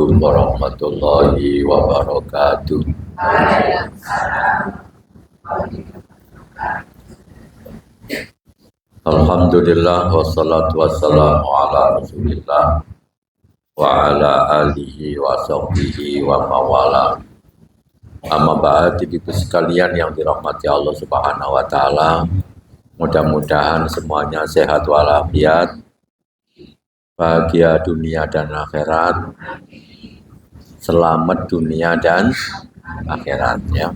Assalamualaikum warahmatullahi wabarakatuh. Alhamdulillah wassalatu wassalamu ala Rasulillah wa ala alihi wa sahbihi wa mawala. Amma ba'd, ibu sekalian yang dirahmati Allah Subhanahu wa taala. Mudah-mudahan semuanya sehat walafiat, bahagia dunia dan akhirat, selamat dunia dan akhirat ya.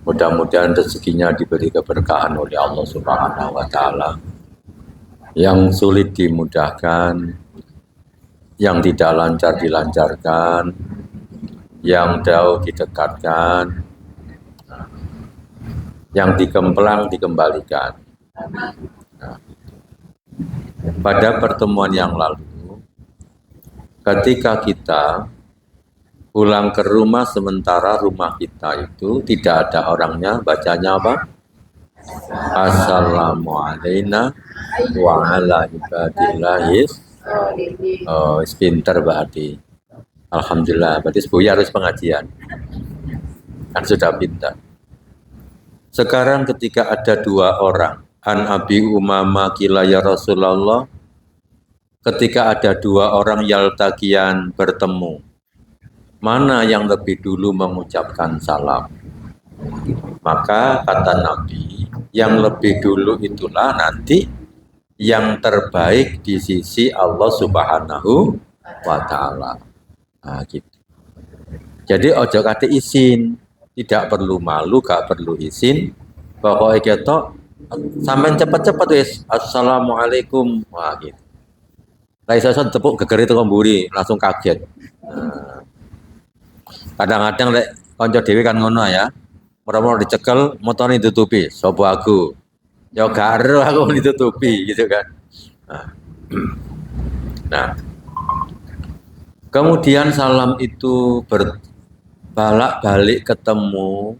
Mudah-mudahan rezekinya diberi keberkahan oleh Allah Subhanahu wa taala. Yang sulit dimudahkan, yang tidak lancar dilancarkan, yang jauh didekatkan, yang dikemplang dikembalikan. Nah, pada pertemuan yang lalu, ketika kita pulang ke rumah sementara rumah kita itu tidak ada orangnya, bacanya apa? Assalamualaikum wa ala ibadillahis. Oh, pinter berarti. Alhamdulillah, berarti sebuah harus pengajian. Kan sudah pintar. Sekarang ketika ada dua orang, An Abi Umamah qila ya Rasulullah, ketika ada dua orang yaltaqiyan bertemu, mana yang lebih dulu mengucapkan salam? Maka kata Nabi, yang lebih dulu itulah nanti yang terbaik di sisi Allah Subhanahu wa taala. Nah, gitu. Jadi ojo kate izin, tidak perlu malu, gak perlu izin. Pokoknya kita sampean cepet-cepet wis. Assalamualaikum. Wah gitu. Lah iso tepuk gegere teko mburi, langsung kaget. Nah, kadang-kadang lek kanca dhewe kan ngono ya. Ora-ora dicekel, motone ditutupi. Sopo aku? Ya gak ero aku ditutupi gitu kan. Nah, kemudian salam itu berbalak-balik ketemu,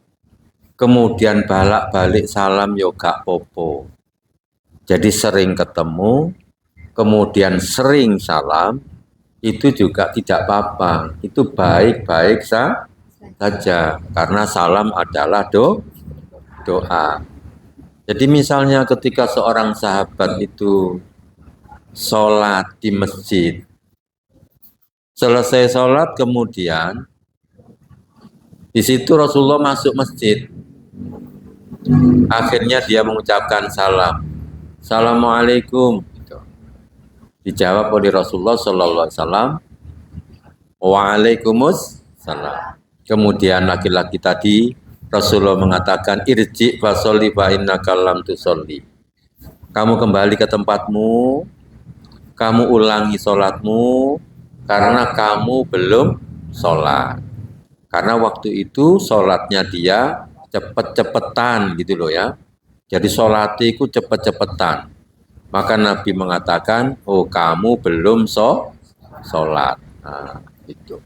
kemudian balak-balik salam yo gak popo. Jadi sering ketemu, kemudian sering salam, itu juga tidak apa-apa. Itu baik-baik saja, karena salam adalah doa. Jadi misalnya ketika seorang sahabat itu sholat di masjid, selesai sholat kemudian di situ Rasulullah masuk masjid. Akhirnya dia mengucapkan salam. Assalamualaikum. Gitu. Dijawab oleh Rasulullah Sallallahu Alaihi Wasallam. Waalaikumsalam. Kemudian laki-laki tadi Rasulullah mengatakan irji fasolli fa innaka lam tusolli. Kamu kembali ke tempatmu, kamu ulangi sholatmu karena kamu belum sholat. Karena waktu itu sholatnya dia cepet-cepetan gitu loh ya. Jadi sholatku cepet-cepetan. Maka Nabi mengatakan, oh kamu belum sholat. Nah, itu.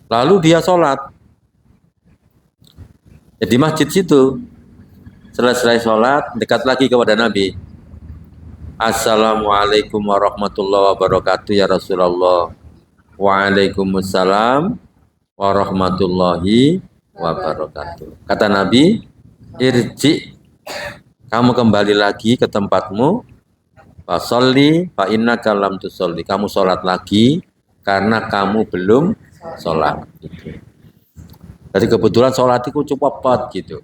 Lalu dia sholat. Di masjid situ. Selesai sholat, dekat lagi kepada Nabi. Assalamualaikum warahmatullahi wabarakatuh ya Rasulullah. Waalaikumsalam warahmatullahi wabarakatuh. Kata Nabi, irji, kamu kembali lagi ke tempatmu, fasolli fa innaka lam tusolli. Kamu sholat lagi karena kamu belum sholat. Gitu. Jadi kebetulan sholatku cukup cepat gitu.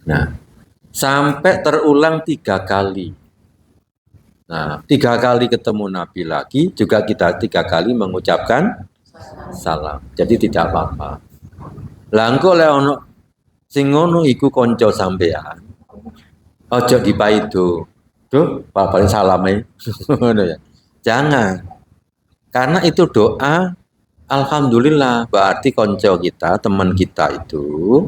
Nah, sampai terulang 3 kali. Nah, 3 kali ketemu Nabi lagi, juga kita 3 kali mengucapkan salam. Jadi tidak apa-apa. Langko le ono sing ngono iku kanca sampean. Ojo dipaido. Duh, paling salame. Ngono ya. Jangan. Karena itu doa alhamdulillah, berarti kanca kita, teman kita itu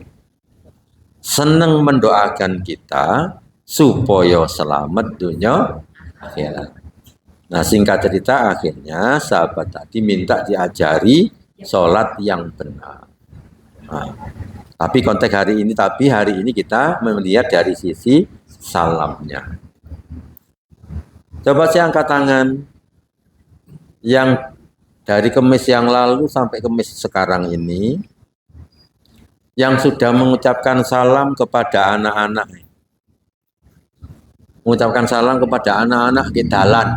senang mendoakan kita supaya selamat dunia akhirat. Nah, singkat cerita akhirnya sahabat tadi minta diajari sholat yang benar. Nah, tapi konteks hari ini kita melihat dari sisi salamnya. Coba saya angkat tangan. yang dari Kemis yang lalu sampai Kemis sekarang ini, yang sudah mengucapkan salam kepada anak-anak, mengucapkan salam kepada anak-anak di dalan.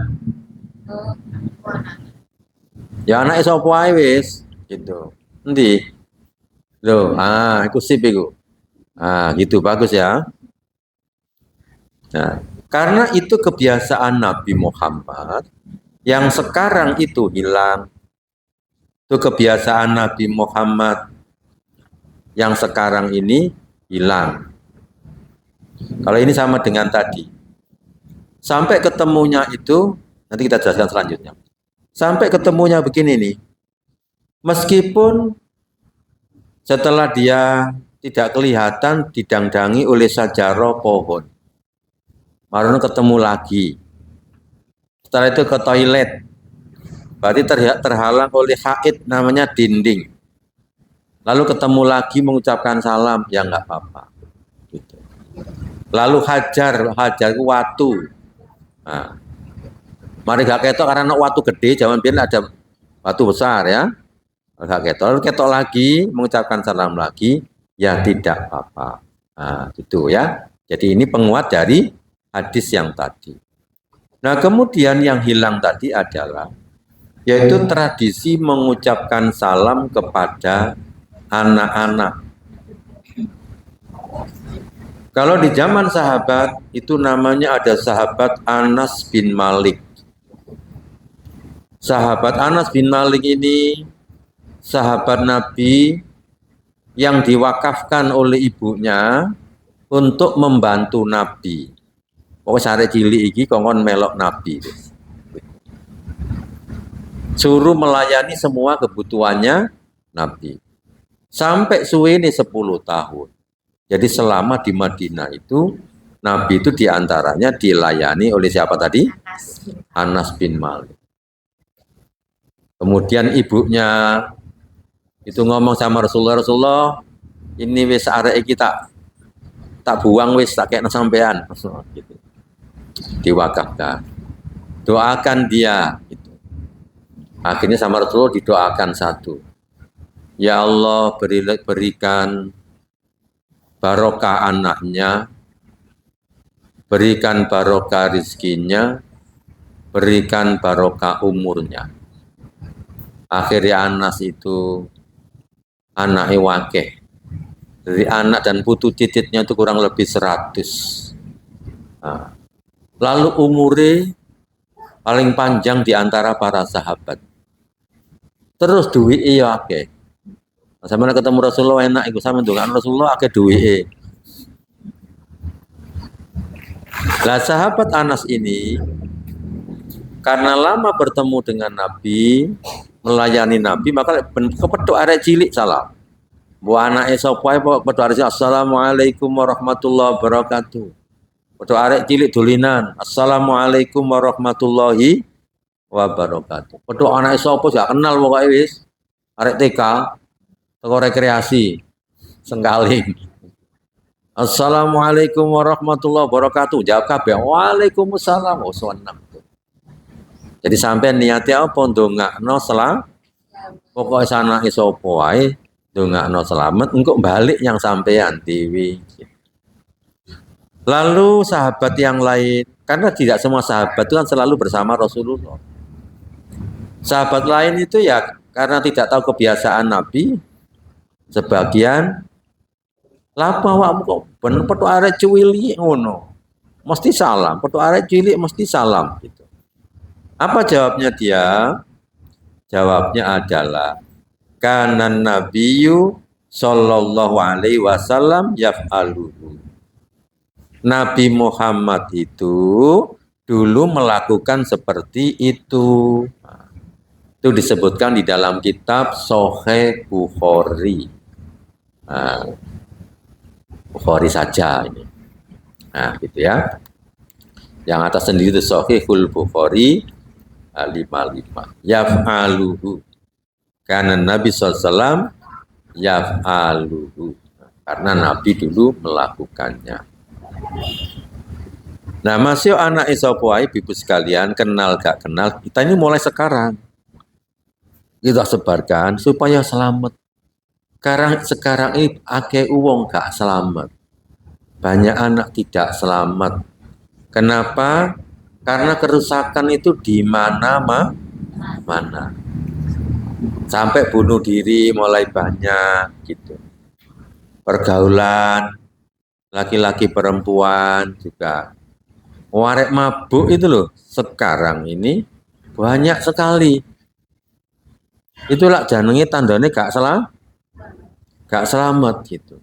Ya anak sapa ae wis gitu. Endi? Loh, iku sip iku. Gitu bagus ya. Nah, karena itu kebiasaan Nabi Muhammad yang sekarang itu hilang. Itu kebiasaan Nabi Muhammad yang sekarang ini hilang. Kalau ini sama dengan tadi. Sampai ketemunya itu, nanti kita jelaskan selanjutnya. Sampai ketemunya begini nih. Meskipun setelah dia tidak kelihatan didangdangi oleh sajarah pohon. Baru ketemu lagi. Setelah itu ke toilet. Berarti terhalang oleh haid namanya dinding. Lalu ketemu lagi mengucapkan salam, ya nggak apa-apa. Gitu. Lalu hajar watu. Nah, mari gak ketok karena watu gede, jangan biar ada watu besar ya. Gak ketok, lalu ketok lagi, mengucapkan salam lagi, ya tidak apa-apa. Nah, gitu ya. Jadi ini penguat dari hadis yang tadi. Nah, kemudian yang hilang tadi adalah yaitu tradisi mengucapkan salam kepada anak-anak. Kalau di zaman sahabat itu namanya ada sahabat Anas bin Malik. Sahabat Anas bin Malik ini sahabat Nabi yang diwakafkan oleh ibunya untuk membantu Nabi. Pokoknya sare cilik iki kongkon melok Nabi. Suruh melayani semua kebutuhannya Nabi. Sampai suwe ini 10 tahun. Jadi selama di Madinah itu, Nabi itu diantaranya dilayani oleh siapa tadi? Anas bin Malik. Kemudian ibunya itu ngomong sama Rasulullah, ini wis arek kita tak buang wis tak kena sampean. Gitu. Diwakafkan. Doakan dia. Gitu. Akhirnya sama Rasulullah didoakan satu. Ya Allah berikan barokah anaknya, berikan barokah rizkinya, berikan barokah umurnya. Akhirnya Anas itu anaknya wakeh. Dari anak dan putu cicitnya itu kurang lebih 100. Nah, lalu umurnya paling panjang di antara para sahabat. Terus duit iya akeh. Sama ketemu Rasulullah enak iku sama ndonga Rasulullah akeh duwike. Lah sahabat Anas ini karena lama bertemu dengan Nabi, melayani Nabi, maka kepethuk arek cilik salam. Bu anake sapa ae kepethuk arek assalamualaikum warahmatullahi wabarakatuh. Kepethuk arek cilik dolinan, assalamualaikum warahmatullahi wabarakatuh. Kepethuk anake sapa gak kenal pokoke wis. Arek TK teko rekreasi Senggaling. Assalamualaikum warahmatullahi wabarakatuh. Jawab kabeh. Waalaikumsalam. Oh, seneng. Jadi sampai niatnya apa ndongakno selamat. Pokoke sanake sapa wae ndongakno selamat engko balik yang sampean dewi. Lalu sahabat yang lain, karena tidak semua sahabat itu kan selalu bersama Rasulullah. Sahabat lain itu ya karena tidak tahu kebiasaan Nabi, sebagian lapa awakmu kok ben petuk arek cilik ngono. Mesti salam, petuk arek cilik mesti salam gitu. Apa jawabnya dia? Jawabnya adalah kanan nabiyyu sallallahu alaihi wasallam yaf'aluhu. Nabi Muhammad itu dulu melakukan seperti itu. Itu disebutkan di dalam kitab Sahih Bukhari. Bukhari saja ini. Nah, gitu ya. Yang atas sendiri itu Sahihul Bukhari 55. Yaf'aluhu. Karena Nabi SAW yaf'aluhu. Karena Nabi dulu melakukannya. Nah, masih anak isopoai, ibu sekalian, kenal gak kenal, kita ini mulai sekarang. kita sebarkan supaya selamat. Sekarang ini akeh uang gak selamat. Banyak anak tidak selamat. Kenapa? Karena kerusakan itu di mana-mana. Sampai bunuh diri mulai banyak gitu. Pergaulan laki-laki perempuan juga. Warek mabuk itu loh sekarang ini banyak sekali. Itulah jenenge tandanya gak selamat gitu.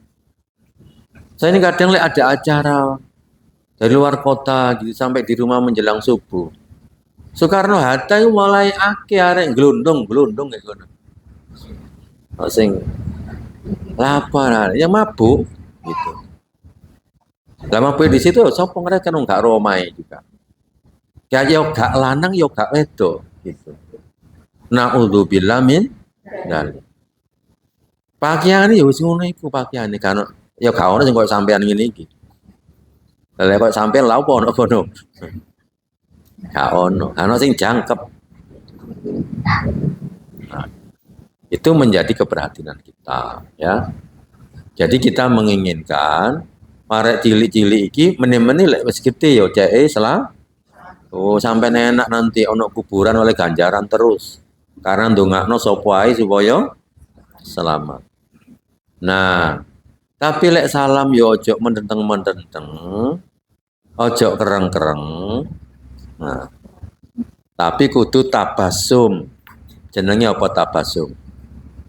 Saya ini kadang lihat ada acara dari luar kota gitu sampai di rumah menjelang subuh. Soekarno Hatta itu mulai akeh arek glundung kayak ngono. Sing lapar yang mabuk gitu. Lah mabuk di situ sapa ngerti kan enggak romai juga. Ya yo gak lanang yo gak wedok gitu. Naudzubillah min dzalik. Pakaiane ya wis ngono iku pakaiane kan ya gak ono sing koyo sampean ngene iki. Lah kok sampean lha opo ono kono? Gak ono sing jangkep. Nah, itu menjadi keprihatinan kita ya. Jadi kita menginginkan arek cilik-cilik iki meni-meni lek wis gede ya ceke oh sampai enak nanti ono kuburan oleh ganjaran terus. Karena ndongakno sapa ae supaya selamat. Nah, tapi lek salam yo ojo mendenteng-mendenteng, ojo kereng-kereng. Nah, tapi kudu tabasum. Jenenge apa tabasum?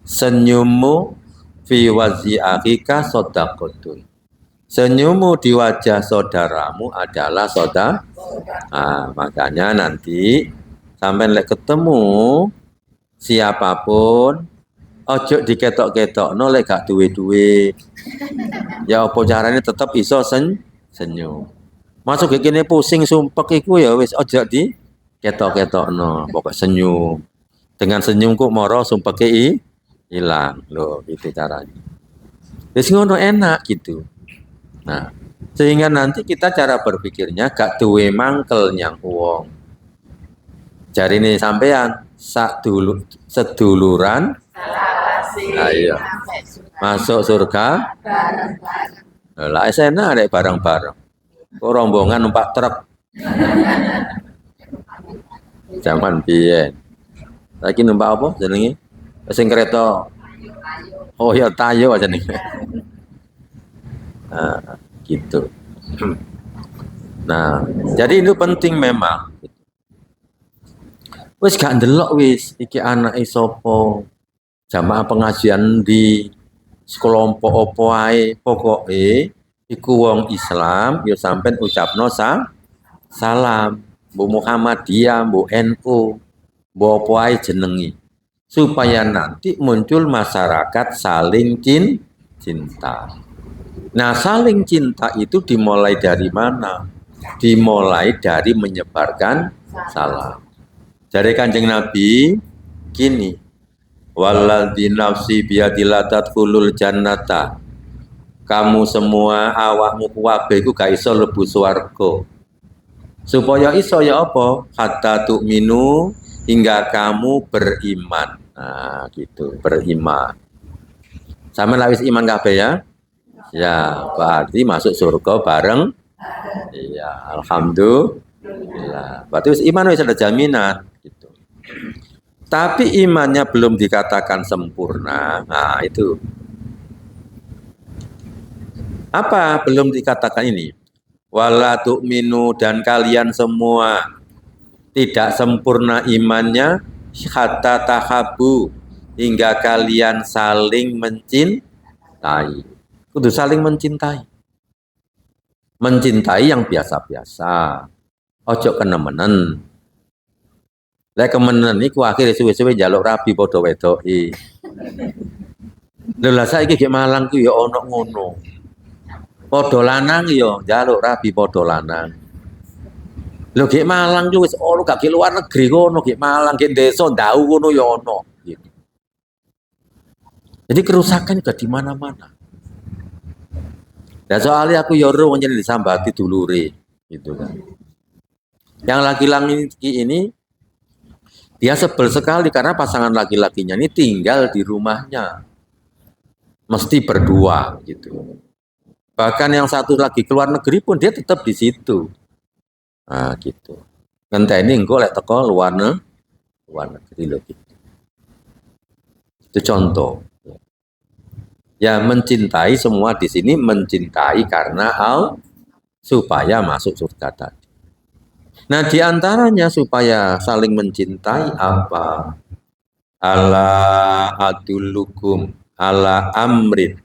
Senyummu fi wazi akhika sodakotun. Senyummu di wajah saudaramu adalah saudara. Nah, makanya nanti sampai lek ketemu siapapun ojo diketok-ketok no lek gak duwe-duwe. Ya apa caranya tetap iso senyum. Masuk kayak gini pusing sumpek iku ya wis ojo di ketok-ketok no. Pokok senyum. Dengan senyum kok moro sumpek hilang. Loh, itu caranya. Wis ngono enak gitu. Nah, sehingga nanti kita cara berpikirnya gak duwe mangkel nyang wong. Jari ini sampean seduluran ayo masuk surga lah enak deh bareng-bareng kok rombongan numpak truk zaman biyen lagi numpak apa jenenge sing kereta oh ya tayo aja nih nah, gitu nah jadi itu penting memang wis gak ndelok wis iki anake sapa jamaah pengajian di sekelompok opo ae pokoke iku wong Islam ya sampean ucapno salam Bu Muhammadiyah Bu NU Bu opo ae jenengi supaya nanti muncul masyarakat saling cinta. Nah, saling cinta itu dimulai dari mana? Dimulai dari menyebarkan salam. Dari Kanjeng Nabi gini, waladzi nafsi biyadillah tadkhulul jannata. Kamu semua awakmu kabeh iku gak iso mlebu swarga. Supaya iso ya apa? Hatta tu'minu hingga kamu beriman. Nah, gitu, beriman. Sama lawis iman kabeh ya? Ya, berarti masuk surga bareng. Iya, alhamdulillah. Berarti iman wis ada jaminan gitu. Tapi imannya belum dikatakan sempurna. Nah, itu. Apa belum dikatakan ini? Wala tu'minu dan kalian semua tidak sempurna imannya hatta tahabu hingga kalian saling mencintai. Kudu saling mencintai. Mencintai yang biasa-biasa. Ojo kenemenen. Lek kemenan iku akhire suwe-suwe njaluk rabi padha wedoki. Lha lah saiki gek Malang ku ya ana ngono. Padha lanang ya njaluk rabi padha lanang. Lho gek Malang ku wis ono gak gek luar negeri kono, gek Malang, gek desa ndau kono ya ono gitu. Jadi kerusakan juga di mana-mana. Dan soalnya aku ya ro nyene disambati dulure gitu kan. Yang laki-laki ini Dia sebel sekali karena pasangan laki-lakinya ini tinggal di rumahnya. Mesti berdua gitu. Bahkan yang satu lagi keluar negeri pun dia tetap di situ. Nah, gitu. Ngenteni engko lek teko luar negeri lho gitu. Itu contoh. Ya mencintai semua di sini mencintai karena supaya masuk surga tadi. Nah, di antaranya supaya saling mencintai apa? Ala adulukum ala amrin.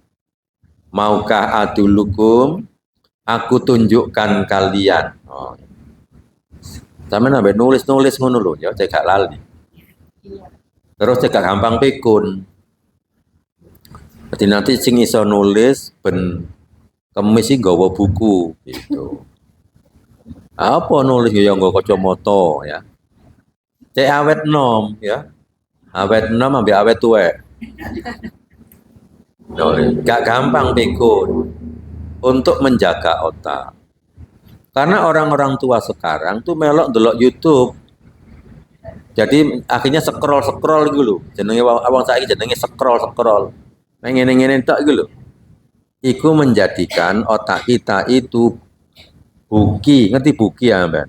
Maukah adulukum? Aku tunjukkan kalian. Oh. Sampe nambah nulis-nulis ngono lho, ya cek gak lali. Terus cek gak gampang pikun. Jadi nanti sing iso nulis ben kemis iki nggawa buku gitu. Apa nulis ya nggo kacamata ya. Cek awet nom ya. Awet nom ambek awet tuwek. Gak gampang pikun untuk menjaga otak. Karena orang-orang tua sekarang tuh melok ndelok YouTube. Jadi akhirnya scroll gitu lho. Jenenge awang saiki jenenge scroll. Ngene-ngene tok iku lho. Iku menjadikan otak kita itu buki, ngerti buki ya, Mbak?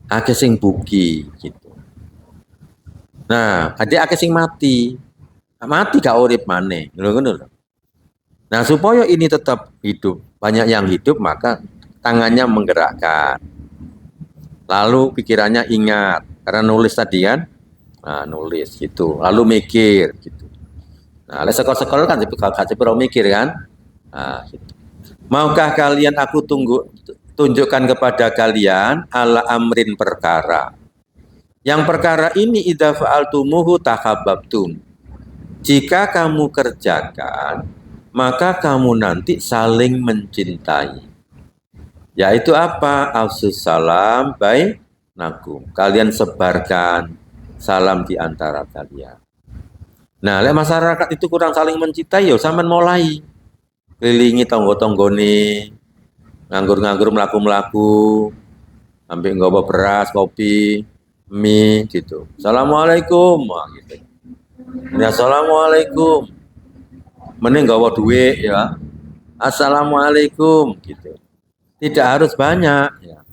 Akeh sing buki gitu. Nah, akeh sing mati. Mati gak urip maneh. Ngono lho. Nah, supaya ini tetap hidup, banyak yang hidup maka tangannya menggerakkan. Lalu pikirannya ingat, karena nulis tadi kan, nah, nulis gitu. Lalu mikir gitu. Nah, sekolah kan kasih perlu mikir kan. Nah, gitu. Maukah kalian aku tunjukkan kepada kalian ala amrin perkara. Yang perkara ini idza fa'altumuhu tahabbtum. Jika kamu kerjakan, maka kamu nanti saling mencintai. Yaitu apa? Afsus salam bainakum. Kalian sebarkan salam di antara kalian. Nah, lek masyarakat itu kurang saling mencintai, ya sampean mulai kelilingi tonggo-tonggone, nganggur-nganggur melaku-melaku, sampai nggawa beras, kopi, mie gitu. Assalamualaikum, gitu. Ya, assalamualaikum. Mending nggawa duit ya. Assalamualaikum gitu. Tidak harus banyak ya.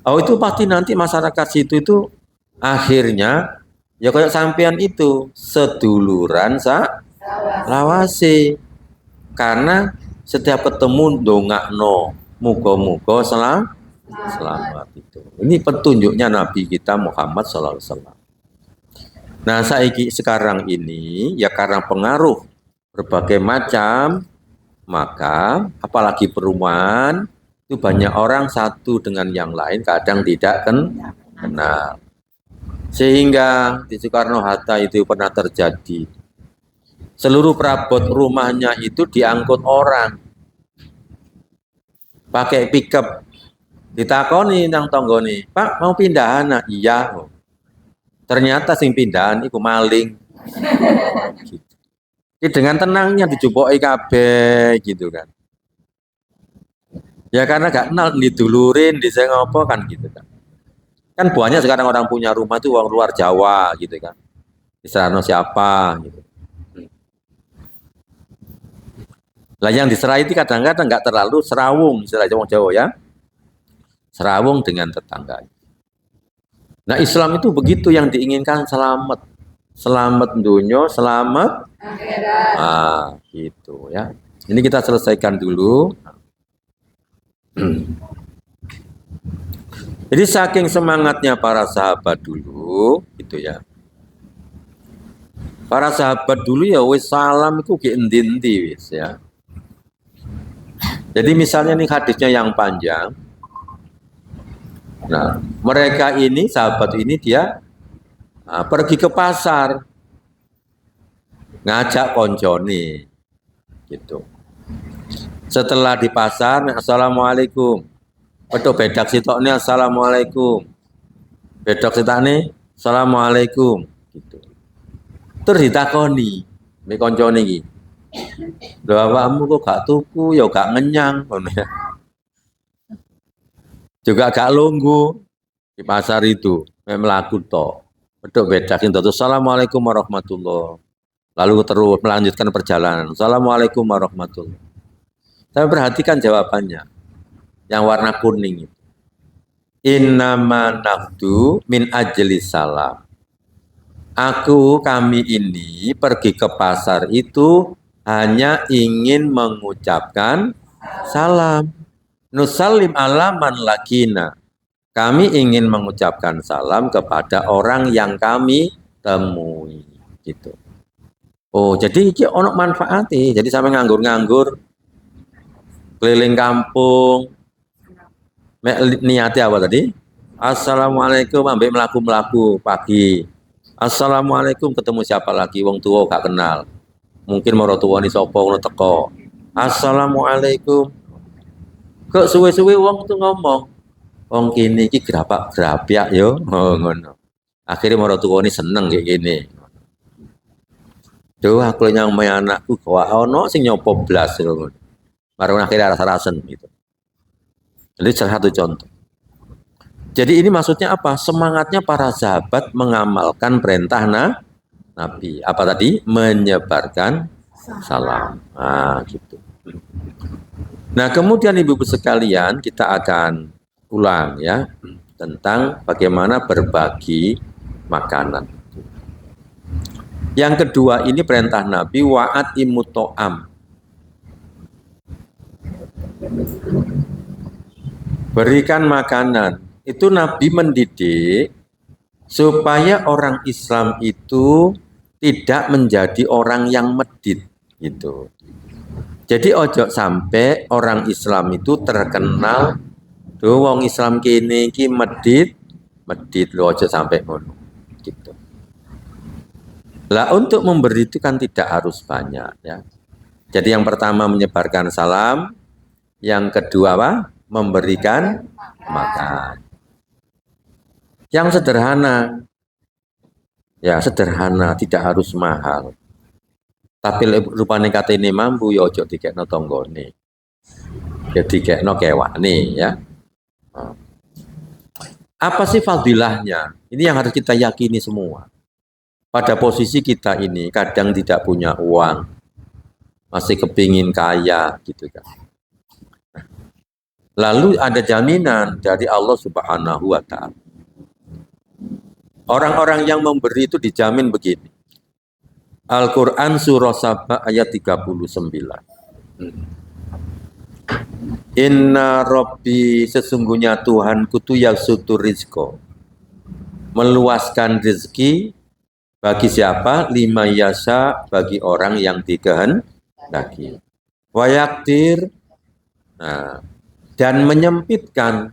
Oh, itu pasti nanti masyarakat situ itu akhirnya ya kayak sampean itu seduluran lawase. Karena setiap ketemu dongakno muga-muga selamat itu. Ini petunjuknya Nabi kita Muhammad sallallahu alaihi wasallam. Nah, sekarang ini ya karena pengaruh berbagai macam, maka apalagi perumahan itu banyak orang satu dengan yang lain kadang tidak kenal. Sehingga di Soekarno-Hatta itu pernah terjadi. Seluruh perabot rumahnya itu diangkut orang. Pakai pickup. Ditakoni nang tonggone, "Pak, mau pindahan?" Nah, iya. Ternyata sing pindahan iku maling. Gitu. Dengan tenangnya dijupoki kabeh gitu kan. Ya karena gak kenal didulurin, diseng apa kan gitu kan. Kan banyak sekarang orang punya rumah itu orang luar Jawa gitu kan. Diserahno siapa gitu. Lah yang diserah itu kadang-kadang nggak terlalu serawung, istilah Jawa ya. Serawung dengan tetangga. Nah, Islam itu begitu yang diinginkan selamat. Selamat dunia, selamat akhirat. Ah, gitu ya. Ini kita selesaikan dulu. Jadi saking semangatnya para sahabat dulu, gitu ya. Para sahabat dulu ya wis salam itu ke endi-endi wis ya. Jadi misalnya nih hadisnya yang panjang. Nah, mereka ini sahabat ini dia pergi ke pasar ngajak koncone gitu. Setelah di pasar, assalamualaikum. Betul bedak sitoknya assalamualaikum. Bedak sitane assalamualaikum gitu. Terus ditakoni mbek koncone iki. Lho awakmu kok gak tuku ya gak ngenyang ngono ya. Juga gak lungguh di pasar itu, melaku tok. Betul beda. Assalamualaikum warahmatullahi. Lalu terus melanjutkan perjalanan. Assalamualaikum warahmatullahi. Tapi perhatikan jawabannya. Yang warna kuning itu. Innama nafdu min ajli salam. Kami ini pergi ke pasar itu hanya ingin mengucapkan salam. Nusallim ala man lakina. Kami ingin mengucapkan salam kepada orang yang kami temui. Gitu. Oh, jadi ini ono manfaatnya. Jadi sampai nganggur-nganggur, keliling kampung, niatnya apa tadi? Assalamualaikum, ambek melaku-melaku pagi. Assalamualaikum, ketemu siapa lagi? Wong tua gak kenal. Mungkin mau tua nih sopo ngono teko. Assalamualaikum. Kok suwe-suwe wong tuh ngomong. Wong kini iki grabak-grabyak yo, oh, ngono. Akhirnya mau tua ini seneng kayak gini. Duh, aku yang main anakku gak ono sing nyopo blas ngono. Baru akhirnya rasa-rasen gitu. Jadi salah satu contoh. Jadi ini maksudnya apa? Semangatnya para sahabat mengamalkan perintah Nabi. Apa tadi? Menyebarkan salam. Nah, gitu. Nah, kemudian ibu-ibu sekalian, kita akan ulang ya tentang bagaimana berbagi makanan. Yang kedua ini perintah Nabi wa'at imuto'am. Berikan makanan. Itu Nabi mendidik supaya orang Islam itu tidak menjadi orang yang medit gitu. Jadi ojo sampai orang Islam itu terkenal tuh wong Islam kini ki medit lo ojo sampai ngono gitu. Lah untuk memberi itu kan tidak harus banyak ya. Jadi yang pertama menyebarkan salam, yang kedua apa? Memberikan makan. Yang sederhana, ya sederhana, tidak harus mahal. Tapi rupanya kata ini mampu, ya ojo dikekno tonggone. Ya dikekno kewane ya. Apa sih fadilahnya? Ini yang harus kita yakini semua. Pada posisi kita ini kadang tidak punya uang, masih kepingin kaya gitu kan. Lalu ada jaminan dari Allah Subhanahu wa Ta'ala. Orang-orang yang memberi itu dijamin begini. Al-Quran surah Saba ayat 39. Inna Rabbi, sesungguhnya Tuhanku tu yasutu rizko. Meluaskan rezeki bagi siapa? Lima yasa, bagi orang yang dikehendaki. Wayaktir, nah, dan menyempitkan.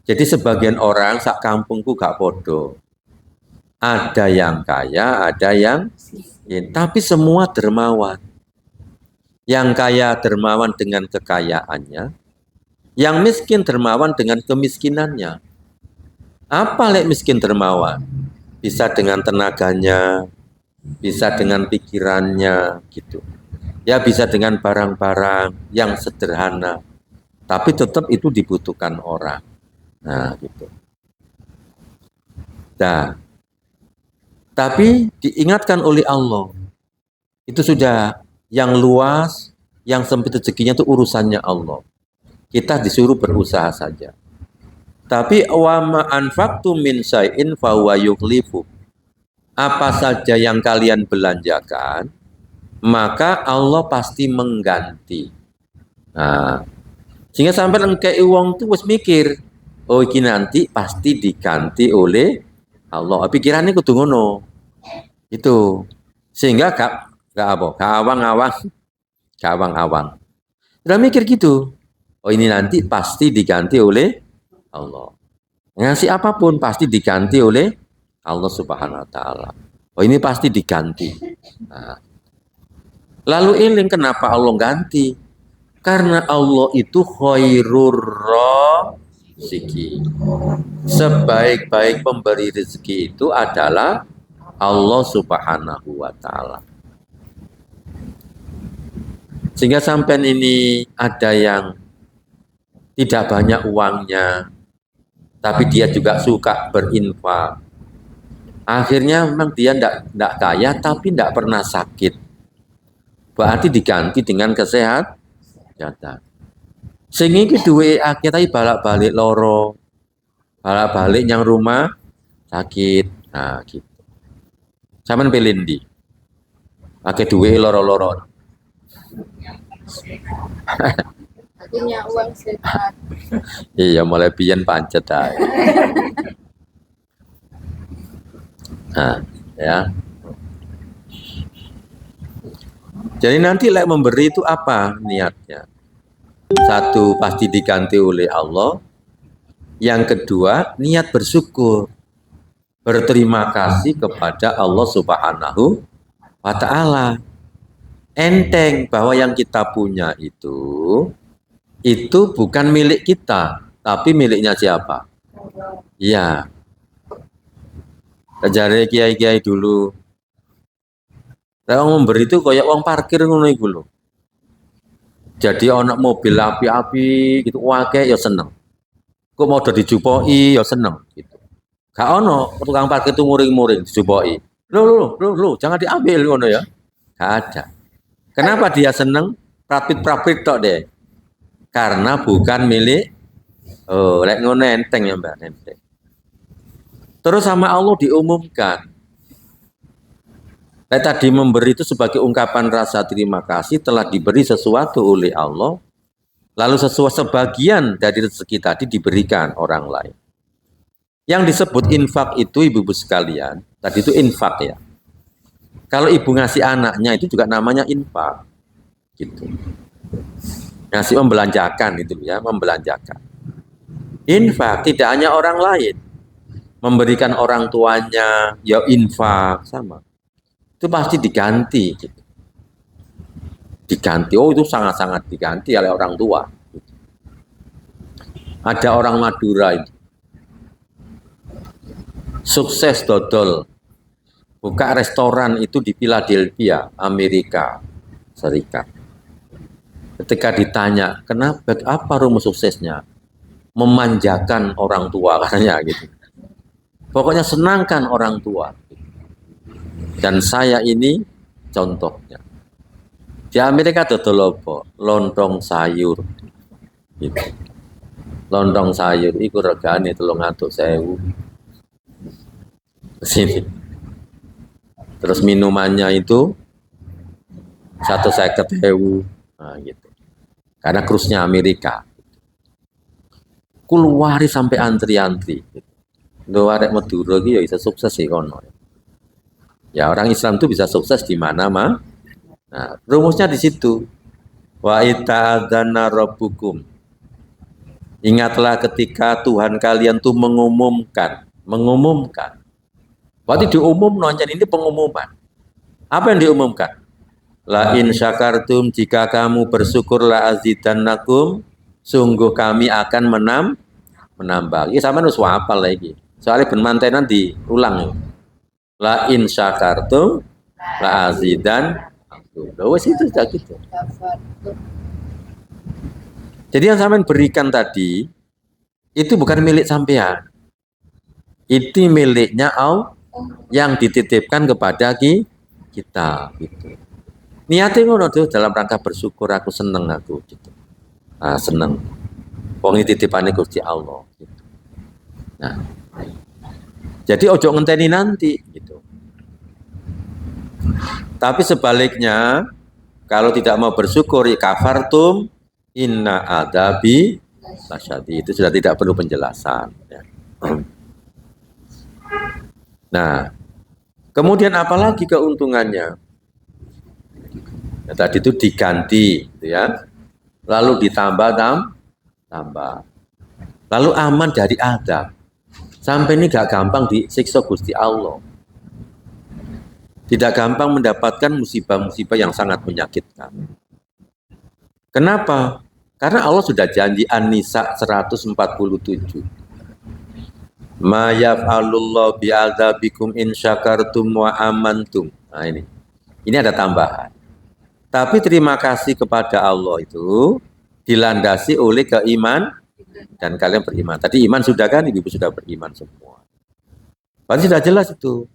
Jadi sebagian orang sak kampungku gak podo. Ada yang kaya, ada yang tapi semua dermawan. Yang kaya dermawan dengan kekayaannya, yang miskin dermawan dengan kemiskinannya. Apa lek miskin dermawan? Bisa dengan tenaganya, bisa dengan pikirannya gitu. Ya bisa dengan barang-barang yang sederhana. Tapi tetap itu dibutuhkan orang. Nah, gitu. Nah, tapi diingatkan oleh Allah, itu sudah yang luas, yang sempit rezekinya itu urusannya Allah. Kita disuruh berusaha saja. Tapi wa ma anfaqtum min syai'in fa huwa yukhlifu. Apa saja yang kalian belanjakan, maka Allah pasti mengganti. Nah, sehingga sampai engkei wong itu wis mikir, oh iki nanti pasti diganti oleh Allah. Pikirannya kudu ngono. Itu. Sehingga gak awang-awang. Udah mikir gitu. Oh ini nanti pasti diganti oleh Allah. Ngasih apapun pasti diganti oleh Allah Subhanahu wa Ta'ala. Oh ini pasti diganti. Nah. Lalu ini kenapa Allah ganti? Karena Allah itu khairur rezeki. Sebaik-baik pemberi rezeki itu adalah Allah Subhanahu wa Ta'ala. Sehingga sampai ini ada yang tidak banyak uangnya, tapi dia juga suka berinfak. Akhirnya memang dia ndak kaya tapi ndak pernah sakit. Berarti diganti dengan kesehatan. Sehingga iki duwe akeh tapi balak-balik loro. Balak-balik yang rumah sakit. Nah, gitu. Sampeyan pilih ndi? Akeh duwe loro-loro. Punya uang sehat. Iya, mulai biyen pancet ae. Nah, ya. Jadi nanti lek memberi itu apa niatnya? Satu, pasti diganti oleh Allah. Yang kedua, niat bersyukur. Berterima kasih kepada Allah Subhanahu wa Ta'ala. Enteng bahwa yang kita punya itu bukan milik kita, tapi miliknya siapa? Iya. Jare kiai-kiai dulu. Orang memberi itu kayak uang parkir ngono iku lho. Jadi anak mobil api-api gitu, wake ya seneng. Kok mau udah dijupoki ya seneng gitu. Gak ono tukang parkir itu muring-muring dijupoki. Loh, jangan diambil ngono ya. Gak ada. Kenapa dia seneng? Prapit-prapit tok deh. Karena bukan milik. Oh, lek ngono enteng ya Mbak, enteng. Terus sama Allah diumumkan. Tadi memberi itu sebagai ungkapan rasa terima kasih telah diberi sesuatu oleh Allah, lalu sebagian dari rezeki tadi diberikan orang lain. Yang disebut infak itu ibu-ibu sekalian, tadi itu infak ya. Kalau ibu ngasih anaknya itu juga namanya infak, gitu. Ngasih membelanjakan itu ya, membelanjakan. Infak tidak hanya orang lain, memberikan orang tuanya, ya infak sama. Itu pasti diganti. Gitu. Diganti, oh itu sangat-sangat diganti oleh orang tua. Gitu. Ada orang Madura itu, sukses dodol, buka restoran itu di Philadelphia, Amerika Serikat. Ketika ditanya, kenapa, apa rumus suksesnya? Memanjakan orang tua, katanya gitu. Pokoknya senangkan orang tua. Dan saya ini contohnya. Di Amerika dodol apa? Lontong sayur. Gitu. Lontong sayur iku regane 300.000. Sini. Terus minumannya itu 150.000. Nah, gitu. Karena krusnya Amerika. Keluari sampai antri-antri. Gitu. Lho arek Madura iki ya bisa sukses sih kono. Ya orang Islam itu bisa sukses di mana mah. Nah, rumusnya di situ. Wa ita'adzana rabbukum. Ingatlah ketika Tuhan kalian tuh mengumumkan. Berarti diumum nonton ini pengumuman. Apa yang diumumkan? La in syakartum, jika kamu bersyukur la azidannakum, sungguh kami akan menambah. Ini sama harus hafal lagi. Soalnya ben mantenan diulang. La in syakartum la azidan. Wes itu sudah gitu. Jadi yang sampean berikan tadi itu bukan milik sampean. Itu miliknya Allah yang dititipkan kepada kita gitu. Niatnya ngono tuh dalam rangka bersyukur, aku seneng aku gitu. Nah, seneng. Wong titipane Gusti Allah gitu. Nah. Jadi ojo ngenteni nanti gitu. Tapi sebaliknya, kalau tidak mau bersyukur, ya kafartum inna adabi lasyadid. Itu sudah tidak perlu penjelasan. Ya. Nah, kemudian apalagi keuntungannya? Ya, tadi itu diganti, gitu ya. Lalu ditambah tambah. Lalu aman dari adab. Sampai ini gak gampang disiksa Gusti Allah. Tidak gampang mendapatkan musibah-musibah yang sangat menyakitkan. Kenapa? Karena Allah sudah janji An-Nisa 147. Ma yaf'alullahu bi'adzabikum in syakartum wa amantum. Nah ini. Ini ada tambahan. Tapi terima kasih kepada Allah itu dilandasi oleh keiman dan kalian beriman. Tadi iman sudah kan, ibu sudah beriman semua. Berarti sudah jelas itu.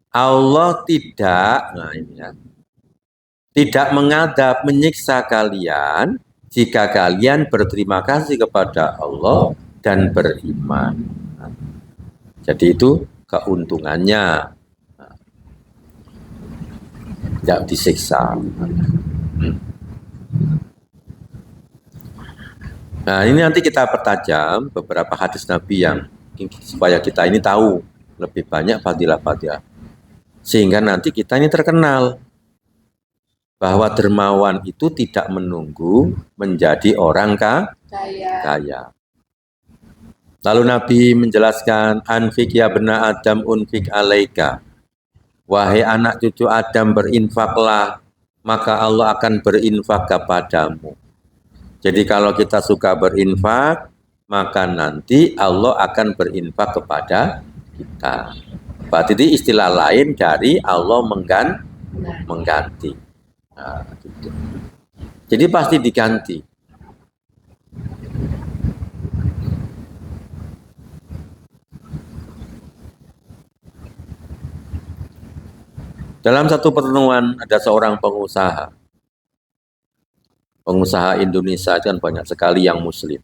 Allah tidak, nah ini ya, tidak mengadab, menyiksa kalian jika kalian berterima kasih kepada Allah dan beriman. Jadi itu keuntungannya, tidak disiksa. Nah ini nanti kita pertajam beberapa hadis Nabi yang supaya kita ini tahu lebih banyak fadilah-fadilah. Sehingga nanti kita ini terkenal bahwa dermawan itu tidak menunggu menjadi orang kaya. Lalu Nabi menjelaskan, anfik ya bena Adam unfik alaika. Wahai anak cucu Adam, berinfaklah, maka Allah akan berinfak kepadamu. Jadi kalau kita suka berinfak, maka nanti Allah akan berinfak kepada kita. Berarti itu istilah lain dari Allah mengganti. Nah, gitu. Jadi pasti diganti. Dalam satu pertemuan ada seorang pengusaha. Pengusaha Indonesia itu kan banyak sekali yang muslim.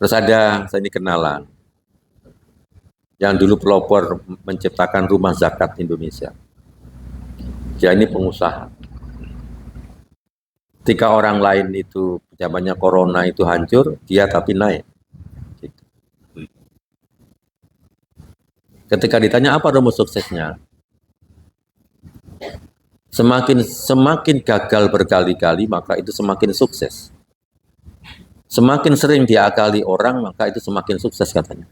Terus ada, saya ini kenalan, yang dulu pelopor menciptakan rumah zakat Indonesia. Dia ini pengusaha. Ketika orang lain itu zamannya corona itu hancur, dia tapi naik. Gitu. Ketika ditanya apa rumus suksesnya, semakin gagal berkali-kali maka itu semakin sukses. Semakin sering diakali orang maka itu semakin sukses katanya.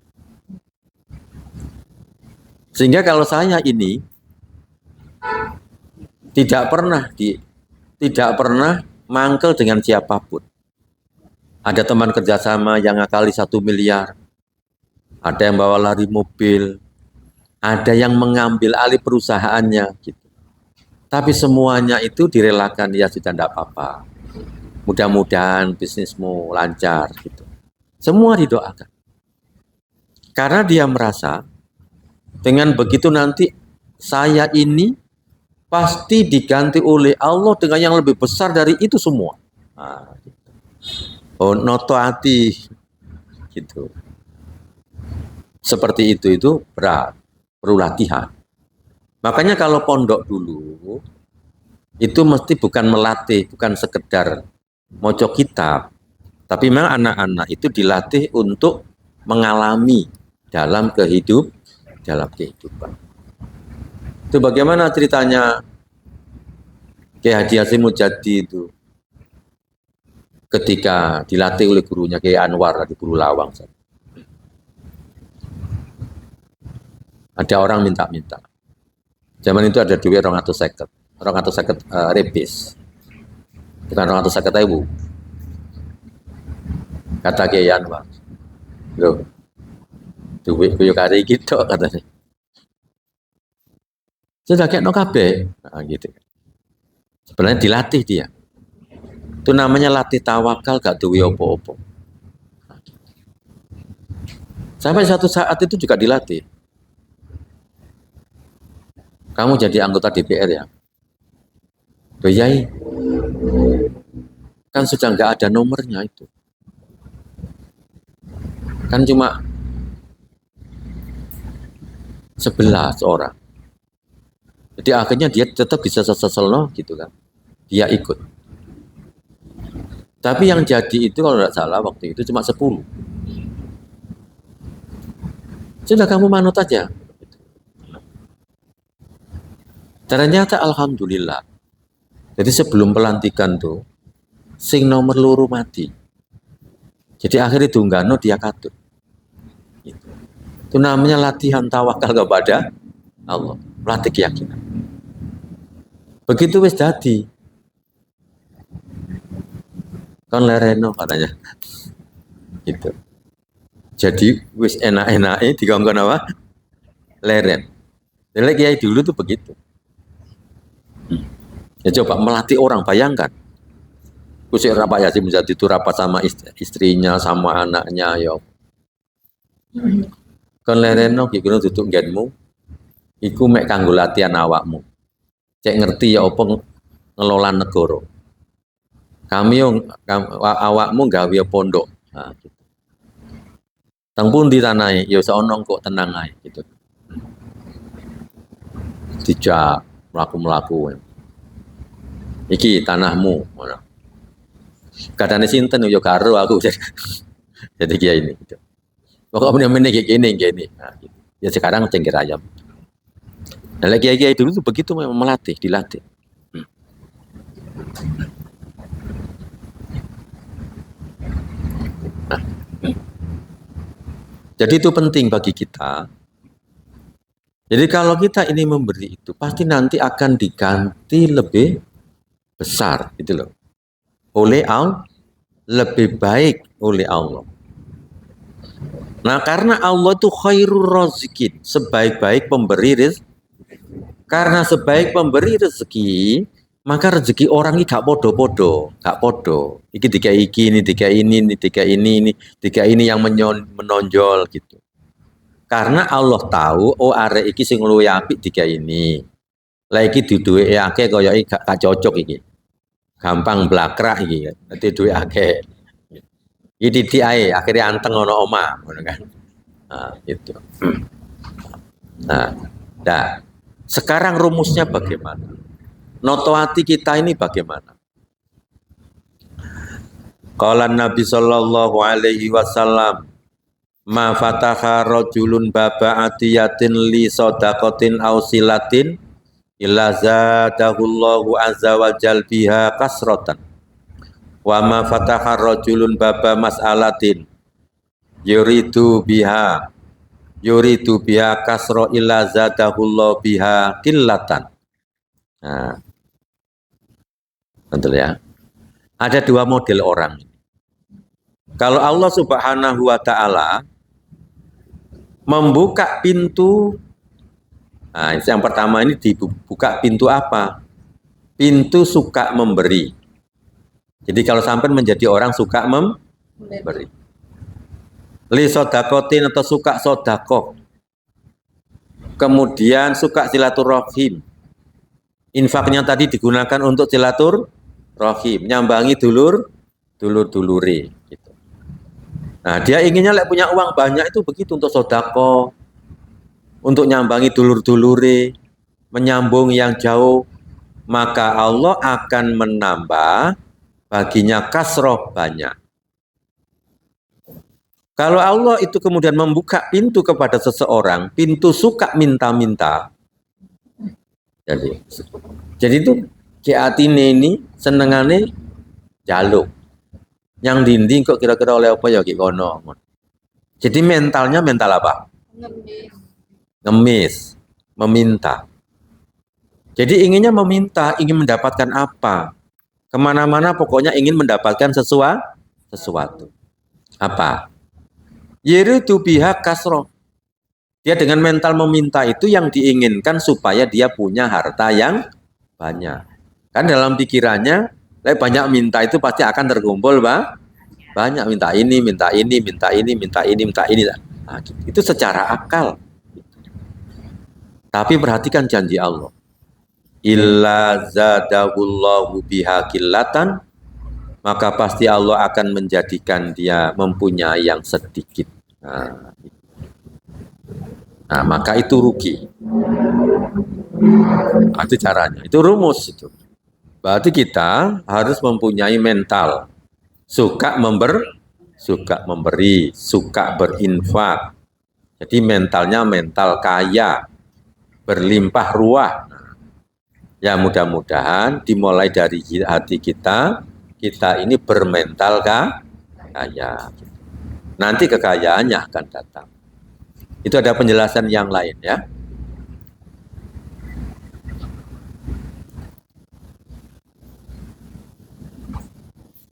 Sehingga kalau saya ini tidak pernah mangkel dengan siapapun. Ada teman kerjasama yang ngakali 1 miliar, ada yang bawa lari mobil, ada yang mengambil alih perusahaannya, gitu. Tapi semuanya itu direlakan, ya sudah tidak apa-apa. Mudah-mudahan bisnismu lancar, gitu. Semua didoakan. Karena dia merasa dengan begitu nanti saya ini pasti diganti oleh Allah dengan yang lebih besar dari itu semua. Nah, gitu. Oh, noto hati, gitu. Seperti itu berat, perlu latihan. Makanya kalau pondok dulu itu mesti bukan melatih, bukan sekedar mojok kitab, tapi memang anak-anak itu dilatih untuk mengalami dalam kehidupan. Itu bagaimana ceritanya Kiai Haji Hasyim Mujadi itu ketika dilatih oleh gurunya Kiai Anwar di Guru Lawang. Ada orang minta-minta. Zaman itu ada duit 250 repis. Bukan 250.000. Kata Kiai Anwar. Loh, duit kuyo kari gitu katanya. Sudah kayak no kabeh. Nah, gitu. Sebenarnya dilatih dia. Itu namanya latih tawakal, gak duwe opo-opo. Sampai satu saat itu juga dilatih. Kamu jadi anggota DPR ya? Loh yai, kan sudah nggak ada nomornya itu. Kan cuma 11 orang. Jadi akhirnya dia tetap bisa sesel gitu kan. Dia ikut. Tapi yang jadi itu kalau tidak salah waktu itu cuma 10. Sudah kamu manut aja. Ternyata alhamdulillah. Jadi sebelum pelantikan tuh, sing nomor loro mati. Jadi akhirnya Dunggano dia katut. Itu namanya latihan tawakal kepada Allah. Latih keyakinan. Begitu wis dadi. Kan lereno katanya. Gitu. Jadi wis enak-enake digongkon apa? Leren. Jadi kiai dulu tuh begitu. Ya coba melatih orang, bayangkan. Kusir Pak Yasin menjadi itu rapat sama istrinya, sama anaknya, ya. Kon lereno ki kudu duduk nggenmu. Iku mek kanggo latihan awakmu. Cek ngerti ya apa ngelola negara. Kami yo awakmu gawe pondok. Nah, gitu. Teng pundi tanahe ya seono kok tenang ae gitu. Dijak mlaku-mlaku. Iki tanahmu ngono. Kadane sinten yo karo aku jadi kiai ini gitu. Pokoknya meneh gini. Nah, gitu. Ya sekarang cengkir ayam. Nah, kiai-kiai dulu tuh begitu memang dilatih. Nah, jadi itu penting bagi kita. Jadi kalau kita ini memberi itu, pasti nanti akan diganti lebih besar, gitu loh. Oleh Allah, lebih baik oleh Allah. Nah, karena Allah itu khairur razikin, sebaik-baik pemberi rezeki. Karena sebaik pemberi rezeki, maka rezeki orang ini gak podo-podo, gak podo. Iki tiga ini, tiga ini yang menonjol gitu. Karena Allah tahu, oh arek iki sing luwih apik tiga ini. Lah iki duduke akeh kaya iki gak cocok iki. Gampang blakrak iki. Dadi duwe akeh. Iki didik ae, akhirnya anteng ono omah, ngono kan. Nah, itu. Nah, sekarang rumusnya bagaimana? Noto hati kita ini bagaimana? Qala Nabi sallallahu alaihi wasallam, ma fataha rajulun baba atiyatin li sadaqatin aw silatin illa zadahullahu azza wa jal biha kasratan. Wa ma fataha rajulun baba mas'alatin yuridu biha kasra illa zadahullahu biha qillatan. Nah, betul ya. Ada dua model orang. Kalau Allah Subhanahu wa taala membuka pintu, nah yang pertama ini dibuka pintu apa? Pintu suka memberi. Jadi kalau sampai menjadi orang suka memberi. Li sodakotin atau suka sodakoh. Kemudian suka silaturahim. Infaknya tadi digunakan untuk silaturahim, nyambangi dulur-dulure. Gitu. Nah dia inginnya punya uang banyak itu begitu untuk sodakoh, untuk nyambangi dulur-dulure, menyambung yang jauh, maka Allah akan menambah baginya kasroh banyak. Kalau Allah itu kemudian membuka pintu kepada seseorang, pintu suka minta-minta. Jadi itu kiatine ini senengane jaluk. Yang dinding kok kira-kira oleh apa ya ki kono. Jadi mentalnya mental apa? Ngemis, meminta. Jadi inginnya meminta, ingin mendapatkan apa? Kemana-mana pokoknya ingin mendapatkan sesuatu. Apa? Yuridu biha kasroh. Dia dengan mental meminta itu yang diinginkan supaya dia punya harta yang banyak. Kan dalam pikirannya, banyak minta itu pasti akan terkumpul, banyak minta ini. Nah, itu secara akal. Tapi perhatikan janji Allah. Illa zadahullahu biha qillatan, maka pasti Allah akan menjadikan dia mempunyai yang sedikit. Nah, maka itu rugi. Nah, itu caranya. Itu rumus itu. Berarti kita harus mempunyai mental suka memberi, suka berinfak. Jadi mentalnya mental kaya, berlimpah ruah. Ya mudah-mudahan dimulai dari hati kita ini bermental kaya. Nanti kekayaannya akan datang. Itu ada penjelasan yang lain ya.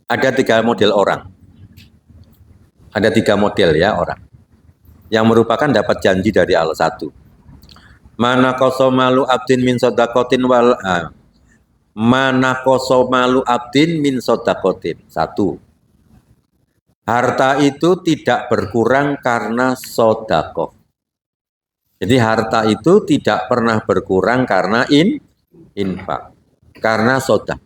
Ada 3 model orang. Ada 3 model ya orang. Yang merupakan dapat janji dari Allah. 1. Mana kosomalu abdin min sodakotin mana kosomalu abdin min sodakotin. 1. Harta itu tidak berkurang karena sodakoh. Jadi harta itu tidak pernah berkurang karena infak, karena sodakoh.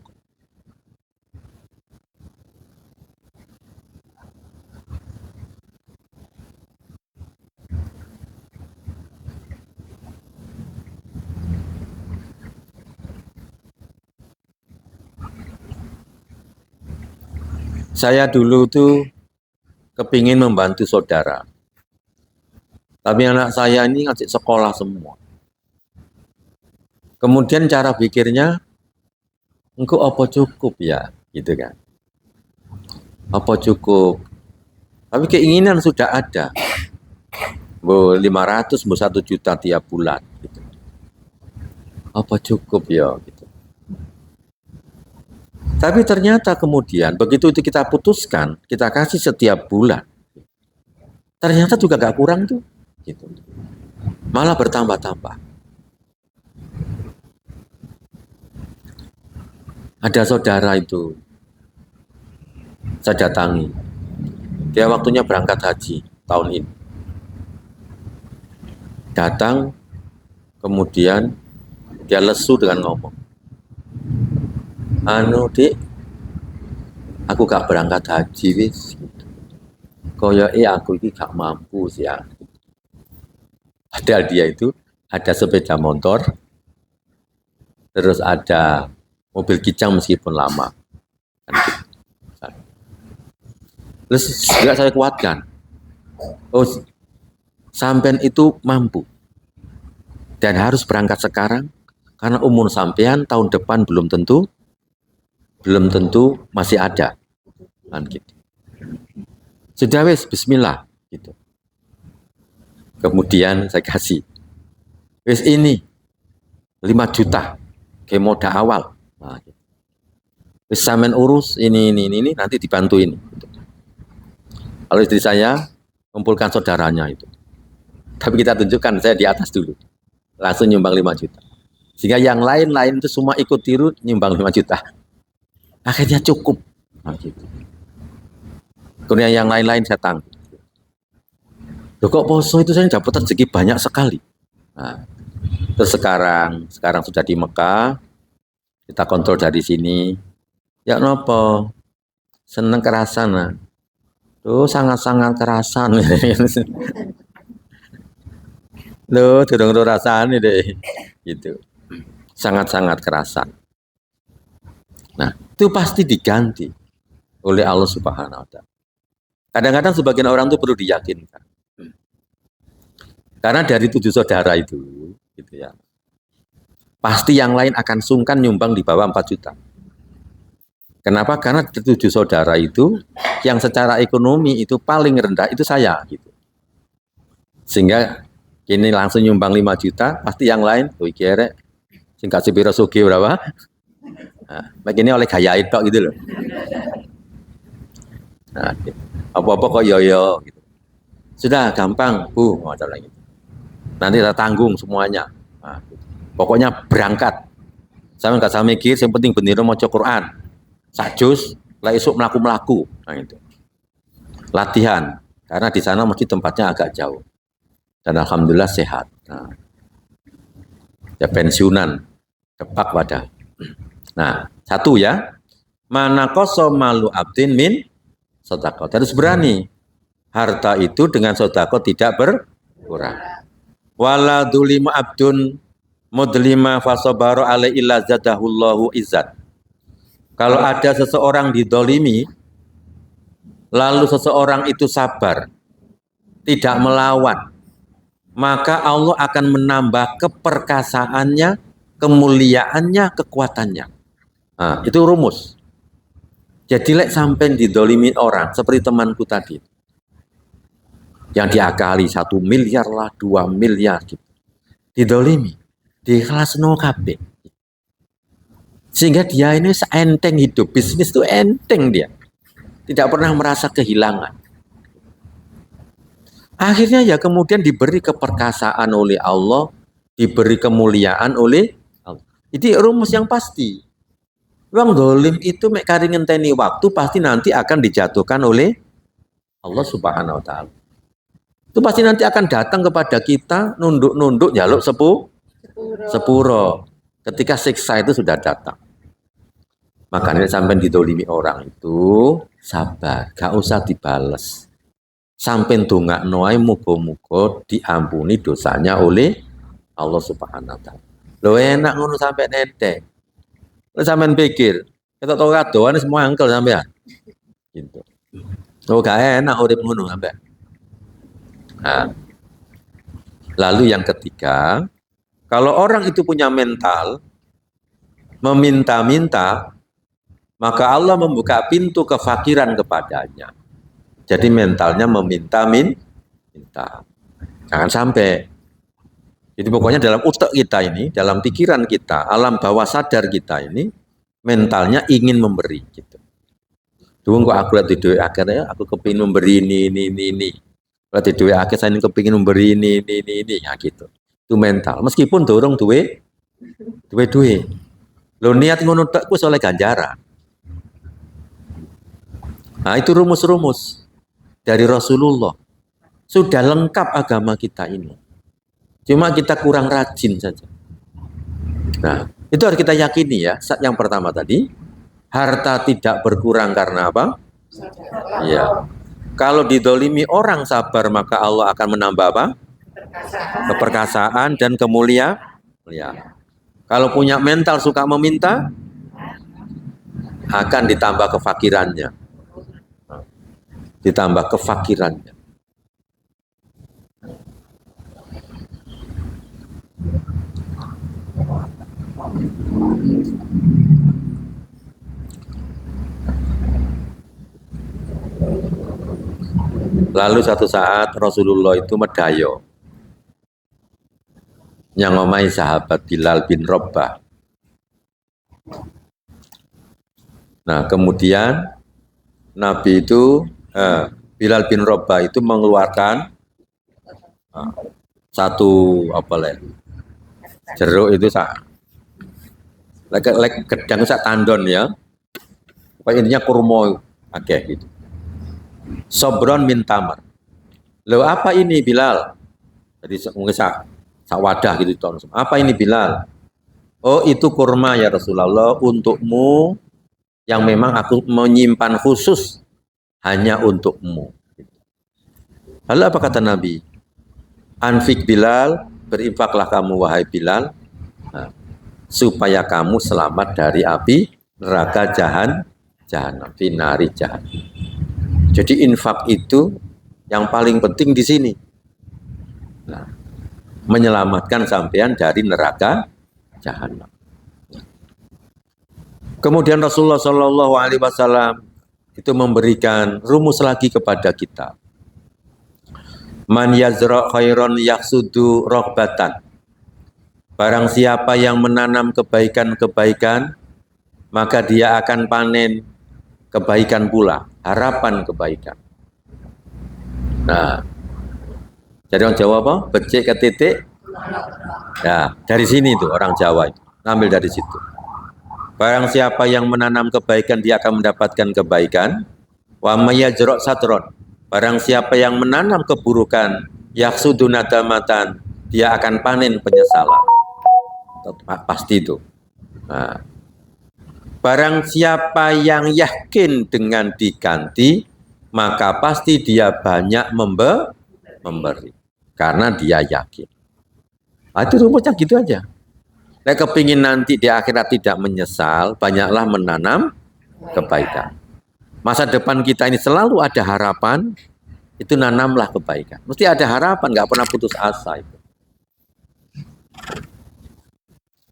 Saya dulu tuh kepingin membantu saudara. Tapi anak saya ini ngasih sekolah semua. Kemudian cara pikirnya, engkau apa cukup ya, gitu kan? Apa cukup? Tapi keinginan sudah ada. 500, 1 juta tiap bulan. Gitu. Apa cukup ya? Gitu. Tapi ternyata kemudian begitu itu kita putuskan, kita kasih setiap bulan. Ternyata juga gak kurang tuh. Gitu. Malah bertambah-tambah. Ada saudara itu, saya datangi. Dia waktunya berangkat haji tahun ini. Datang, kemudian dia lesu dengan ngomong, anu dik, aku gak berangkat haji wis. Koyoke aku ini gak mampu sih ya. Padahal dia itu ada sepeda motor, terus ada mobil kijang meskipun lama. Terus juga saya kuatkan, oh sampean itu mampu dan harus berangkat sekarang karena umur sampean tahun depan belum tentu masih ada, kan gitu. Sudah wes, Bismillah, gitu. Kemudian saya kasih, wes ini 5 juta kayak modal awal, nah, gitu. Wes sampean urus ini nanti dibantuin. Gitu. Kalau istri saya kumpulkan saudaranya itu. Tapi kita tunjukkan saya di atas dulu. Langsung nyumbang 5 juta. Sehingga yang lain-lain itu semua ikut tiru nyumbang 5 juta. Akhirnya cukup. Nah, gitu. Kemudian yang lain-lain saya tanggung. Loh kok poso itu saya dapat rezeki banyak sekali. Nah, terus sekarang sudah di Mekah. Kita kontrol dari sini. Ya nopo. Seneng kerasan. Nah. Tuh sangat-sangat kerasan. Loh, durung rasane deh. Gitu. Sangat-sangat kerasan. Nah, itu pasti diganti oleh Allah Subhanahu wa taala. Kadang-kadang sebagian orang itu perlu diyakinkan. Karena dari 7 saudara itu, gitu ya. Pasti yang lain akan sungkan nyumbang di bawah 4 juta. Kenapa? Karena 7 saudara itu yang secara ekonomi itu paling rendah itu saya gitu. Sehingga ini langsung nyumbang 5 juta, pasti yang lain tuh kira sing kasih piro sugih berapa? Nah, begini oleh gaya itu gitu loh. Nah, apa-apa kok yo gitu. Sudah gampang, Bu, macam lagi. Nanti kita tanggung semuanya. Nah, gitu. Pokoknya berangkat. Saya nggak usah mikir, yang penting bener mau Quran. Sajus, lah esok melaku. Nah itu. Latihan, karena di sana mesti tempatnya agak jauh. Dan alhamdulillah sehat. Nah, ya pensiunan, depak pada. Nah, satu ya, mana koso malu abdin min sodako. Harus berani. Harta itu dengan sodako tidak berkurang. Wala dulima abdun mudlima fasobaro alai illa zadahullahu izzat. Kalau ada seseorang didolimi, lalu seseorang itu sabar, tidak melawan, maka Allah akan menambah keperkasaannya, kemuliaannya, kekuatannya. Nah, itu rumus. Jadi lek sampai didolimi orang, seperti temanku tadi, yang diakali 1 miliar lah, 2 miliar gitu, didolimi, diikhlasno kabeh. Sehingga dia ini seenteng hidup, bisnis itu enteng dia. Tidak pernah merasa kehilangan. Akhirnya ya kemudian diberi keperkasaan oleh Allah, diberi kemuliaan oleh Allah. Itu rumus yang pasti. Wong dolim itu mek kari ngenteni waktu pasti nanti akan dijatuhkan oleh Allah Subhanahu wa taala. Itu pasti nanti akan datang kepada kita nunduk-nunduk jaluk sepuro. Ketika siksa itu sudah datang. Makanya sampai didolimi orang itu sabar, gak usah dibales. Sampai ndongakno ae muga-muga diampuni dosanya oleh Allah Subhanahu wa taala. Lho enak ngono sampai netek. Lha sampean pikir, ketok tau kadoan semua angkel sampean. Gitu. Oh gak enak urip ngono sampean. Nah, lalu yang ketiga, kalau orang itu punya mental meminta-minta, maka Allah membuka pintu kefakiran kepadanya. Jadi mentalnya meminta-minta. Jangan sampai. Jadi pokoknya dalam utak kita ini, dalam pikiran kita, alam bawah sadar kita ini, mentalnya ingin memberi. Gitu. Dulu kok aku lihat di duit akhirnya, aku kepingin memberi ini. Lihat di duit akhir saya kepingin memberi ini. Ya gitu. Itu mental. Meskipun dorong duit. Lo niat ngono tek ku oleh ganjaran. Nah, itu rumus-rumus dari Rasulullah. Sudah lengkap agama kita ini. Cuma kita kurang rajin saja. Nah, itu harus kita yakini ya. Yang pertama tadi, harta tidak berkurang karena apa? Iya. Kalau didolimi orang sabar, maka Allah akan menambah apa? Keperkasaan dan kemuliaan. Kalau punya mental suka meminta, akan ditambah kefakirannya. Lalu satu saat Rasulullah itu medayo yang ngomai sahabat Bilal bin Rabah. Nah, kemudian Nabi itu Bilal bin Rabah itu mengeluarkan satu jeruk itu gedang sak tandon ya. Pokoknya intinya kurma akeh gitu. Sobron min tamar. Loh apa ini Bilal? Jadi mungkin sak wadah gitu ton. Apa ini Bilal? Oh itu kurma ya Rasulullah untukmu yang memang aku menyimpan khusus hanya untukmu. Lalu apa kata Nabi? Anfik Bilal, berinfaklah kamu wahai Bilal, supaya kamu selamat dari api neraka jahanam, finari jahanam. Jadi infak itu yang paling penting di sini. Nah, menyelamatkan sampean dari neraka jahanam. Kemudian Rasulullah Shallallahu Alaihi Wasallam itu memberikan rumus lagi kepada kita. Man yazra khairon yaksudu rohbatan. Barang siapa yang menanam kebaikan-kebaikan, maka dia akan panen kebaikan pula, harapan kebaikan. Nah, jadi orang Jawa apa? Becik ke titik. Nah, dari sini tuh orang Jawa itu, ambil dari situ. Barang siapa yang menanam kebaikan, dia akan mendapatkan kebaikan. Wa mayajro satron. Barang siapa yang menanam keburukan, yaksudu nadamatan, dia akan panen penyesalan. Pasti itu. Nah, barang siapa yang yakin dengan diganti, maka pasti dia banyak memberi. Karena dia yakin. Nah, itu rumusnya gitu aja. Nek kepingin nanti di akhirat tidak menyesal, banyaklah menanam kebaikan. Masa depan kita ini selalu ada harapan, itu nanamlah kebaikan. Mesti ada harapan, nggak pernah putus asa itu.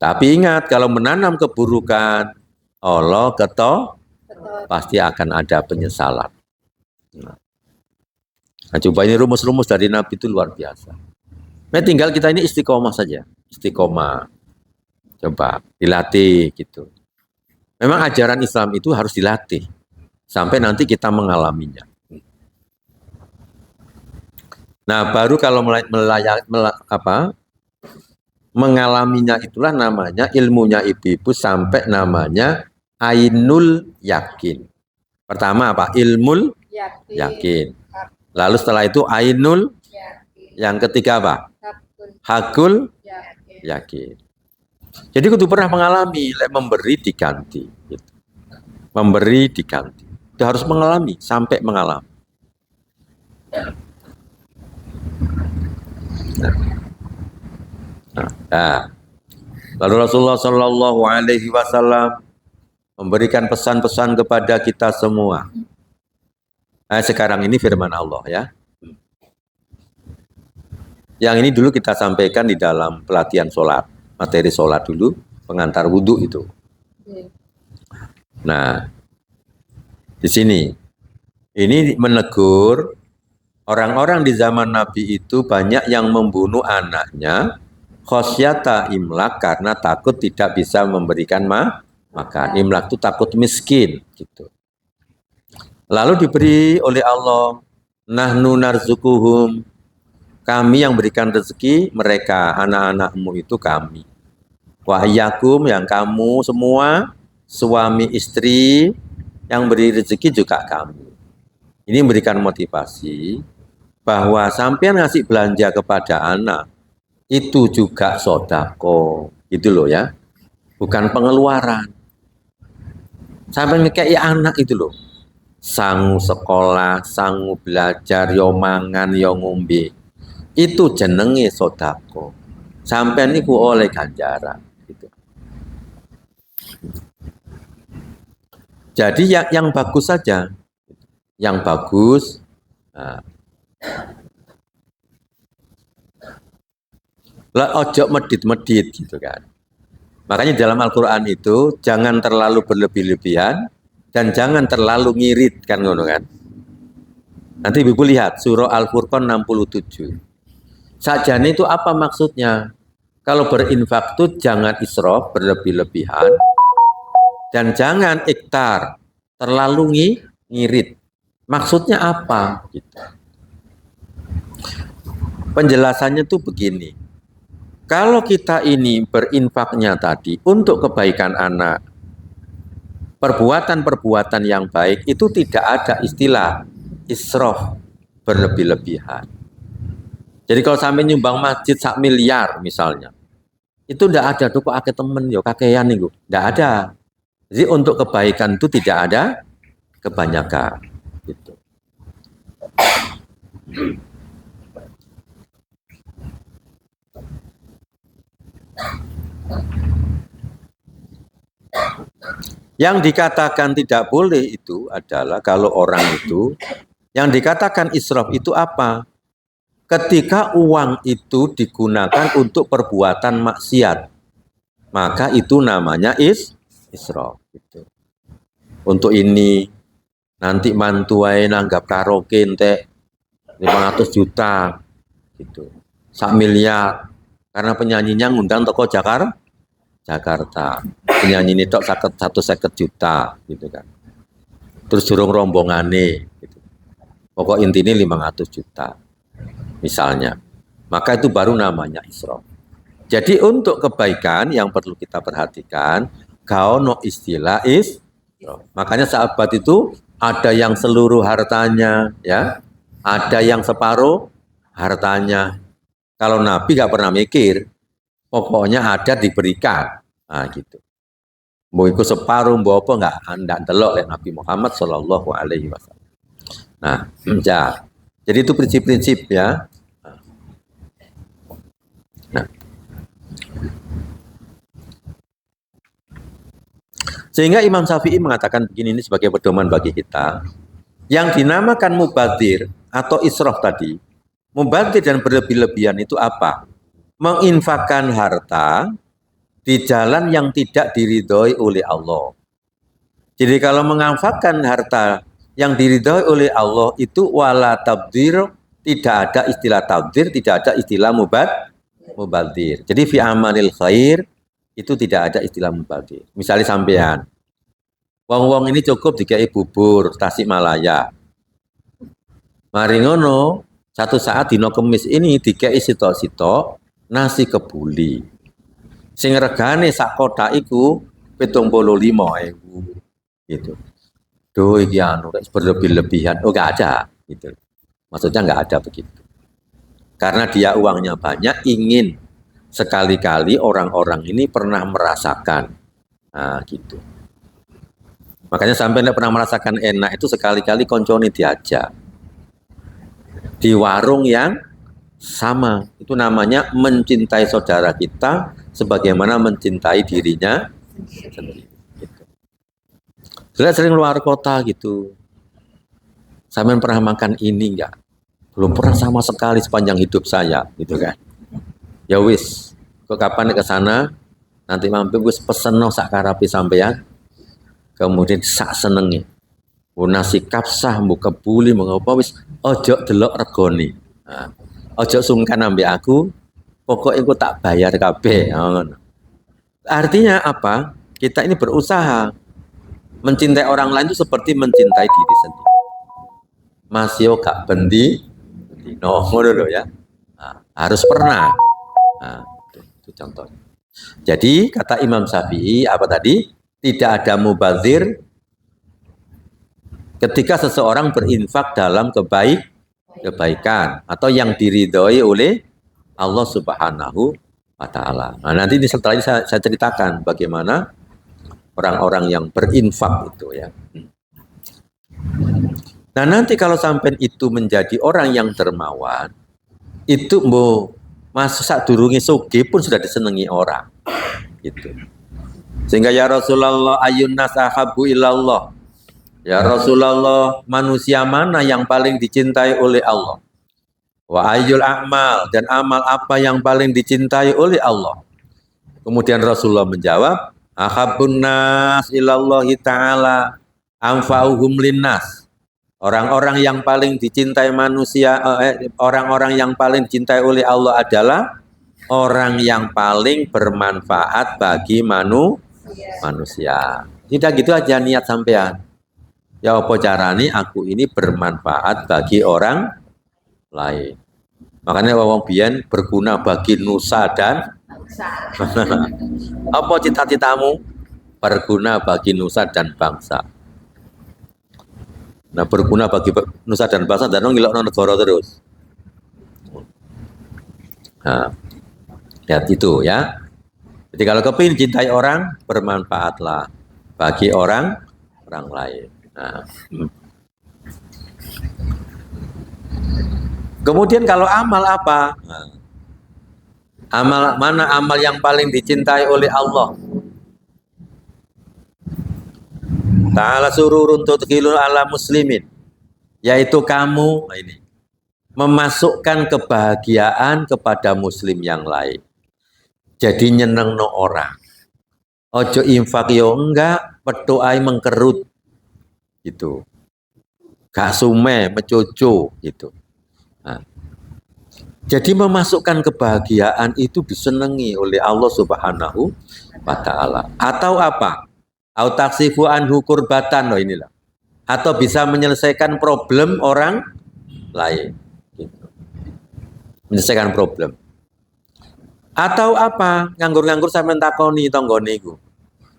Tapi ingat, kalau menanam keburukan, Allah pasti akan ada penyesalan. Nah, coba ini rumus-rumus dari Nabi itu luar biasa. Nah, tinggal kita ini istiqomah saja, istiqomah. Coba dilatih gitu. Memang ajaran Islam itu harus dilatih sampai nanti kita mengalaminya. Nah, baru kalau mengalaminya itulah namanya ilmunya ibu-ibu sampai namanya ainul yakin. Pertama apa? Ilmul yakin. Lalu setelah itu ainul, Yakin. yang ketiga apa? Hakun. Hakul Yakin. yakin. Jadi kudu pernah mengalami, lek memberi diganti. Gitu. Memberi diganti. Itu harus mengalami, sampai mengalami. Nah, lalu Rasulullah Shallallahu Alaihi Wasallam memberikan pesan-pesan kepada kita semua. Nah, sekarang ini firman Allah ya. Yang ini dulu kita sampaikan di dalam pelatihan sholat, materi sholat dulu, pengantar wudhu itu. Nah, di sini ini menegur orang-orang di zaman Nabi itu banyak yang membunuh anaknya khosyata imlak karena takut tidak bisa memberikan makan. Imlak itu takut miskin gitu. Lalu diberi oleh Allah, nahnu narzukuhum, kami yang berikan rezeki mereka, anak-anakmu itu kami. Wa iyyakum, yang kamu semua suami istri yang beri rezeki juga kami. Ini memberikan motivasi bahwa sampean ngasih belanja kepada anak itu juga sodako, gitu loh ya, bukan pengeluaran. Sampai ngekei anak itu loh, sangu sekolah, sangu belajar, yo mangan, yo ngombe, itu jenenge sodako. Sampean niku oleh ganjaran. Gitu. Jadi yang bagus saja, yang bagus. Nah, ojo medit-medit gitu kan. Makanya dalam Al-Quran itu jangan terlalu berlebih-lebihan dan jangan terlalu ngirit kan ngono kan. Nanti Ibu lihat surah Al-Furqan 67. Sajane itu apa maksudnya? Kalau berinfak itu jangan israf, berlebih-lebihan, dan jangan iktar, terlalu ngirit. Maksudnya apa? Gitu. Penjelasannya tuh begini. Kalau kita ini berinfaknya tadi untuk kebaikan anak, perbuatan-perbuatan yang baik itu tidak ada istilah israf, berlebih-lebihan. Jadi kalau sampai nyumbang masjid 1 miliar misalnya, itu tidak ada tuh kok akeh temen yo kakean nih, tidak ada. Jadi untuk kebaikan itu tidak ada kebanyakan. Gitu. Yang dikatakan tidak boleh itu adalah kalau orang itu, yang dikatakan israf itu apa? Ketika uang itu digunakan untuk perbuatan maksiat, maka itu namanya israf. Gitu. Untuk ini, nanti mantuai nanggap karaoke ente 500 juta, gitu. 1 miliar, karena penyanyinya ngundang toko Jakarta. Penyanyi ini tok 150 juta gitu kan. Terus durung rombongane gitu. Pokok intinya 500 juta misalnya. Maka itu baru namanya israf. Jadi untuk kebaikan yang perlu kita perhatikan, gaono istilah israf. Makanya sahabat itu ada yang seluruh hartanya ya, ada yang separuh hartanya. Kalau Nabi nggak pernah mikir, pokoknya ada diberikan. Nah gitu. Mau ikut separuh, mau apa enggak delok oleh Nabi Muhammad Shallallahu Alaihi Wasallam. Nah, ya. Jadi itu prinsip-prinsip ya. Nah. Sehingga Imam Syafi'i mengatakan begini, ini sebagai pedoman bagi kita. Yang dinamakan mubadzir atau israf tadi, mubadzir dan berlebih-lebihan itu apa? Menginfakkan harta di jalan yang tidak diridhoi oleh Allah. Jadi kalau menginfakkan harta yang diridhoi oleh Allah itu wala tabdzir, tidak ada istilah tabdzir, tidak ada istilah mubadzir. Jadi fi amalil khair itu tidak ada istilah mubadzir. Misalnya sampean, wong-wong ini cukup dikai bubur Tasikmalaya. Mari ngono, satu saat dino Kemis ini dikai sitok-sitok nasi kebuli. Sing regane sak kotak iku 75.000 gitu. Duh iki anu berlebih-lebihan. Oh enggak ada gitu. Maksudnya nggak ada begitu. Karena dia uangnya banyak, ingin sekali-kali orang-orang ini pernah merasakan. Nah, gitu. Makanya sampai tidak pernah merasakan enak itu sekali-kali konconi diajak. Di warung yang sama. Itu namanya mencintai saudara kita sebagaimana mencintai dirinya sendiri. Gitu. Saya sering luar kota gitu. Sampai pernah makan ini enggak? Belum pernah sama sekali sepanjang hidup saya, gitu kan. Ya wis, kok kapan ke sana, nanti mampir wis pesen no sak karapi sampean, kemudian sak senengi. Nasi kapsah, buka buli, mengapa wis ojo delok regoni. Nah, ojo sungkan ambil aku, pokoknya aku tak bayar kabeh. Artinya apa? Kita ini berusaha mencintai orang lain itu seperti mencintai diri sendiri. Masih gak bendi, no, dulu ya. Nah, harus pernah. Nah, itu contohnya. Jadi kata Imam Syafi'i apa tadi? Tidak ada mubazir ketika seseorang berinfak dalam kebaikan atau yang diridhoi oleh Allah Subhanahu wa Ta'ala. Nah, nanti setelah ini saya ceritakan bagaimana orang-orang yang berinfak itu ya. Nah, nanti kalau sampai itu menjadi orang yang dermawan, itu mau masuk sak durungi sugi pun sudah disenangi orang. Gitu. Sehingga ya Rasulullah ayun nas ahabbu ilallah. Ya Rasulullah, manusia mana yang paling dicintai oleh Allah? Wa ayyul a'mal, dan amal apa yang paling dicintai oleh Allah? Kemudian Rasulullah menjawab, ahabbun nas ilallahi ta'ala anfa'uhum linnas. Orang-orang yang paling dicintai manusia, orang-orang yang paling dicintai oleh Allah adalah orang yang paling bermanfaat bagi manusia. Tidak gitu aja niat sampean. Ya apa carane aku ini bermanfaat bagi orang lain. Makanya wong biyen berguna bagi nusa dan apa cita-citamu? Berguna bagi nusa dan bangsa. Nah, berguna bagi nusa dan bangsa dan ngilokno negara terus. Nah, lihat itu ya. Jadi kalau kepingin cintai orang, bermanfaatlah bagi orang lain. Nah. Kemudian kalau amal apa? Nah. Amal mana amal yang paling dicintai oleh Allah? Ta'ala sururun tudkhilul ala muslimin, yaitu kamu ini memasukkan kebahagiaan kepada muslim yang lain. Jadi nyenengno orang. Ojo infak yo enggak, petu ai mengkerut. Gitu. Gak sume, mecoco gitu. Nah. Jadi memasukkan kebahagiaan itu disenangi oleh Allah Subhanahu wa Ta'ala. Atau apa? Au taksifu anhu kurbatan, loh inilah. Atau bisa menyelesaikan problem orang lain. Gitu. Menyelesaikan problem. Atau apa? Nganggur-nganggur sampe takoni tanggane iku.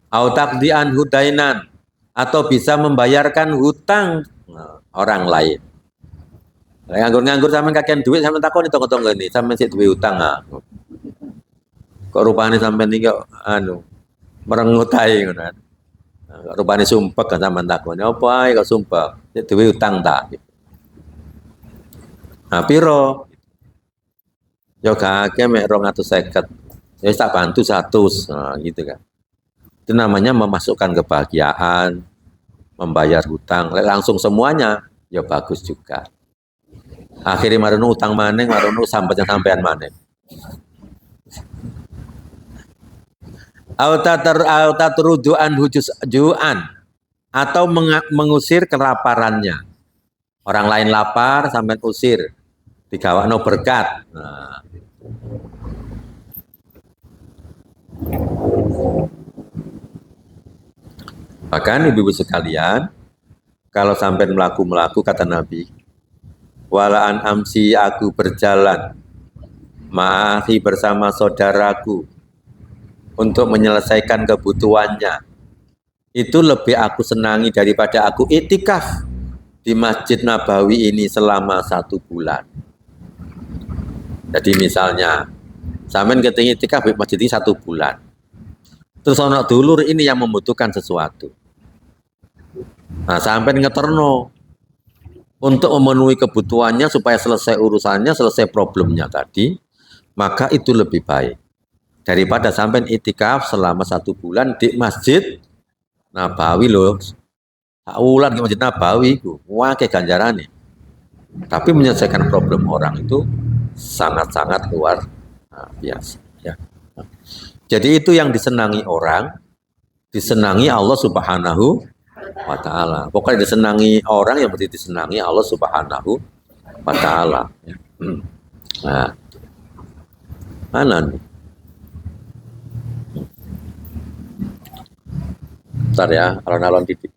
Au taqdi anhu dainan, atau bisa membayarkan hutang orang lain. Nganggur-nganggur sampe kakean duit sampe takoni tangga-tanggane, sampe sik duwe hutang ah. Kok rupane sampe iki kok merengut ae ngono. Rupane sumpek kan sampean takoni, apa ae kok sumpek? Sik duwe hutang ta. Nah, piro? Ya kakek mek 250. Ya tak bantu 100. Nah, gitu kan. Itu namanya memasukkan kebahagiaan, membayar hutang, langsung semuanya, ya bagus juga. Akhirnya marono utang maneng, marono sampean maneng. Autatrudu anhu ju'an, atau mengusir kelaparannya. Orang lain lapar, sampean usir. Digawakno berkat. Nah. Bahkan ibu-ibu sekalian, kalau sampai melaku kata Nabi, walaan amsi aku berjalan, ma'ahi bersama saudaraku untuk menyelesaikan kebutuhannya, itu lebih aku senangi daripada aku iktikaf di Masjid Nabawi ini selama 1 bulan. Jadi misalnya, sampean ketinggi itikaf di masjid ini 1 bulan. Terus ono dulur ini yang membutuhkan sesuatu. Nah, sampean ngeterno untuk memenuhi kebutuhannya supaya selesai urusannya, selesai problemnya tadi, maka itu lebih baik daripada sampean itikaf selama 1 bulan di Masjid Nabawi loh. Ulan ke Masjid Nabawi itu, wah kayak ganjarannya. Tapi menyelesaikan problem orang itu sangat-sangat luar biasa. Ya. Jadi itu yang disenangi orang, disenangi Allah Subhanahu wa Ta'ala. Pokoknya disenangi orang yang berarti disenangi Allah Subhanahu wa Ta'ala. Ya. Nah, mana nih? Bentar ya, alon-alon titik.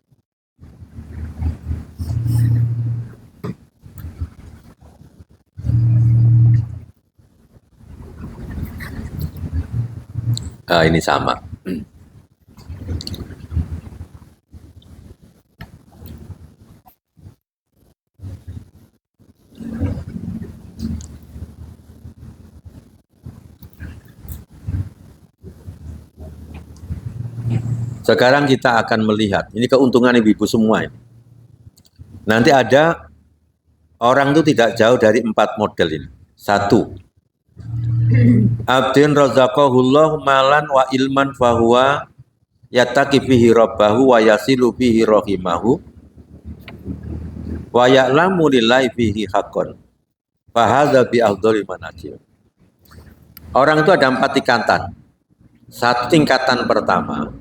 Ini sama. Sekarang kita akan melihat, ini keuntungan ibu-ibu semua ini. Nanti ada orang itu tidak jauh dari 4 model ini. 1, abdin razaqahullah malan wa ilman fahuwa yataki fihi rabbahu wa yasilu fihi rahimahu wa ya'lamu lillahi fihi haqqan fahadha bi afdhali manazil. Orang itu ada 4 tingkatan. 1 tingkatan pertama,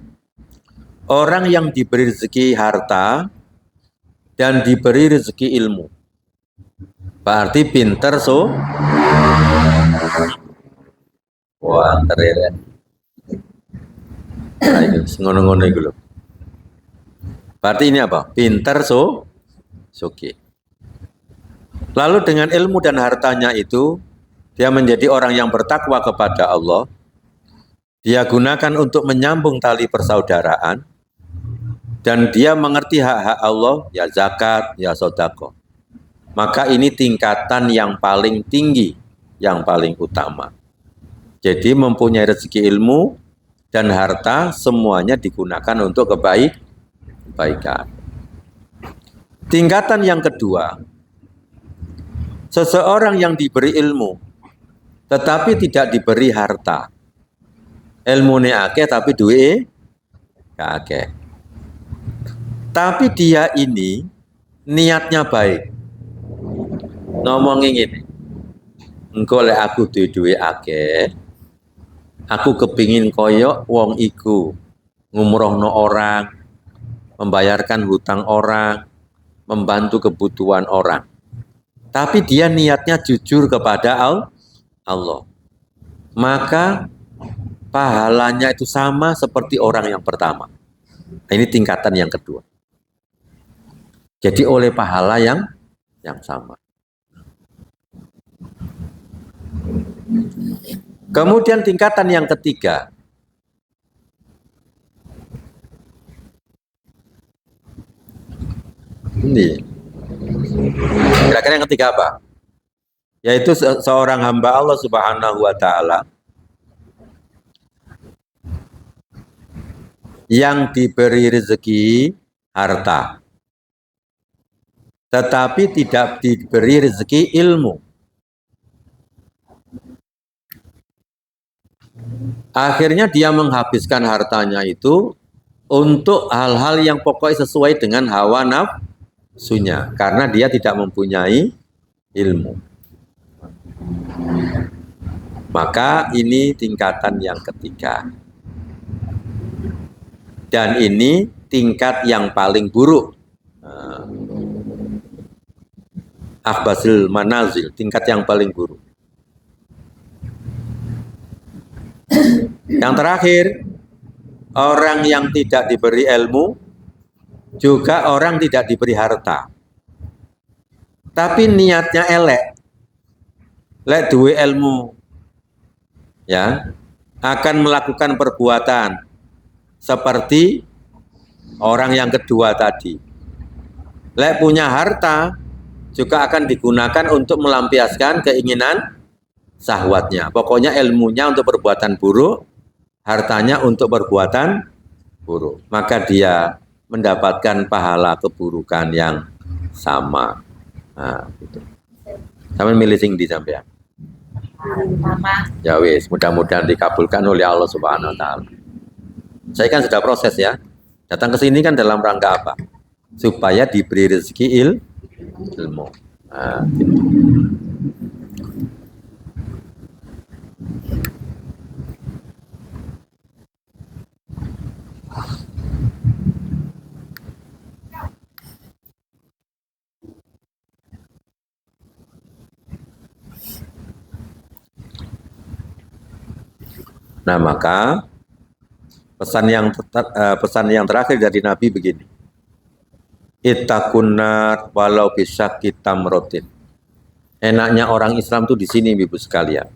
orang yang diberi rezeki harta dan diberi rezeki ilmu. Berarti pinter wah keren. Nah, ini ngono-ngono itu loh. Berarti ini apa? Pinter suki. Lalu dengan ilmu dan hartanya itu, dia menjadi orang yang bertakwa kepada Allah. Dia gunakan untuk menyambung tali persaudaraan. Dan dia mengerti hak-hak Allah, ya zakat, ya sedekah. Maka ini tingkatan yang paling tinggi, yang paling utama. Jadi mempunyai rezeki ilmu dan harta semuanya digunakan untuk kebaikan. Tingkatan yang kedua, seseorang yang diberi ilmu tetapi tidak diberi harta. Ilmu ne akeh tapi duwe gak akeh. Tapi dia ini niatnya baik. Ngomongin ini, engko lek aku duwe akeh, aku kepingin koyok wong iku, ngumrohno orang, membayarkan hutang orang, membantu kebutuhan orang. Tapi dia niatnya jujur kepada Allah. Maka pahalanya itu sama seperti orang yang pertama. Ini tingkatan yang kedua. Jadi oleh pahala yang sama. Kemudian tingkatan yang ketiga. Ini. Kira-kira yang ketiga apa? Yaitu seorang hamba Allah Subhanahu wa Ta'ala yang diberi rezeki harta, tetapi tidak diberi rezeki ilmu. Akhirnya dia menghabiskan hartanya itu untuk hal-hal yang pokoknya sesuai dengan hawa nafsunya, karena dia tidak mempunyai ilmu. Maka ini tingkatan yang ketiga. Dan ini tingkat yang paling buruk. Akhbasil manazil, tingkat yang paling buruk. Yang terakhir, orang yang tidak diberi ilmu, juga orang tidak diberi harta. Tapi niatnya elek. Lek duwe ilmu, ya, akan melakukan perbuatan seperti orang yang kedua tadi. Lek punya harta juga akan digunakan untuk melampiaskan keinginan syahwatnya. Pokoknya ilmunya untuk perbuatan buruk, hartanya untuk perbuatan buruk. Maka dia mendapatkan pahala keburukan yang sama. Nah, gitu. Sampai milih sing di sampean. Ya wis, mudah-mudahan dikabulkan oleh Allah Subhanahu wa taala. Saya kan sudah proses ya. Datang ke sini kan dalam rangka apa? Supaya diberi rezeki ilmu. Nah, gitu. Nah, maka pesan yang terakhir dari Nabi begini. Ittaqunar walau bisyakki tamrotin. Enaknya orang Islam tuh di sini Ibu sekalian.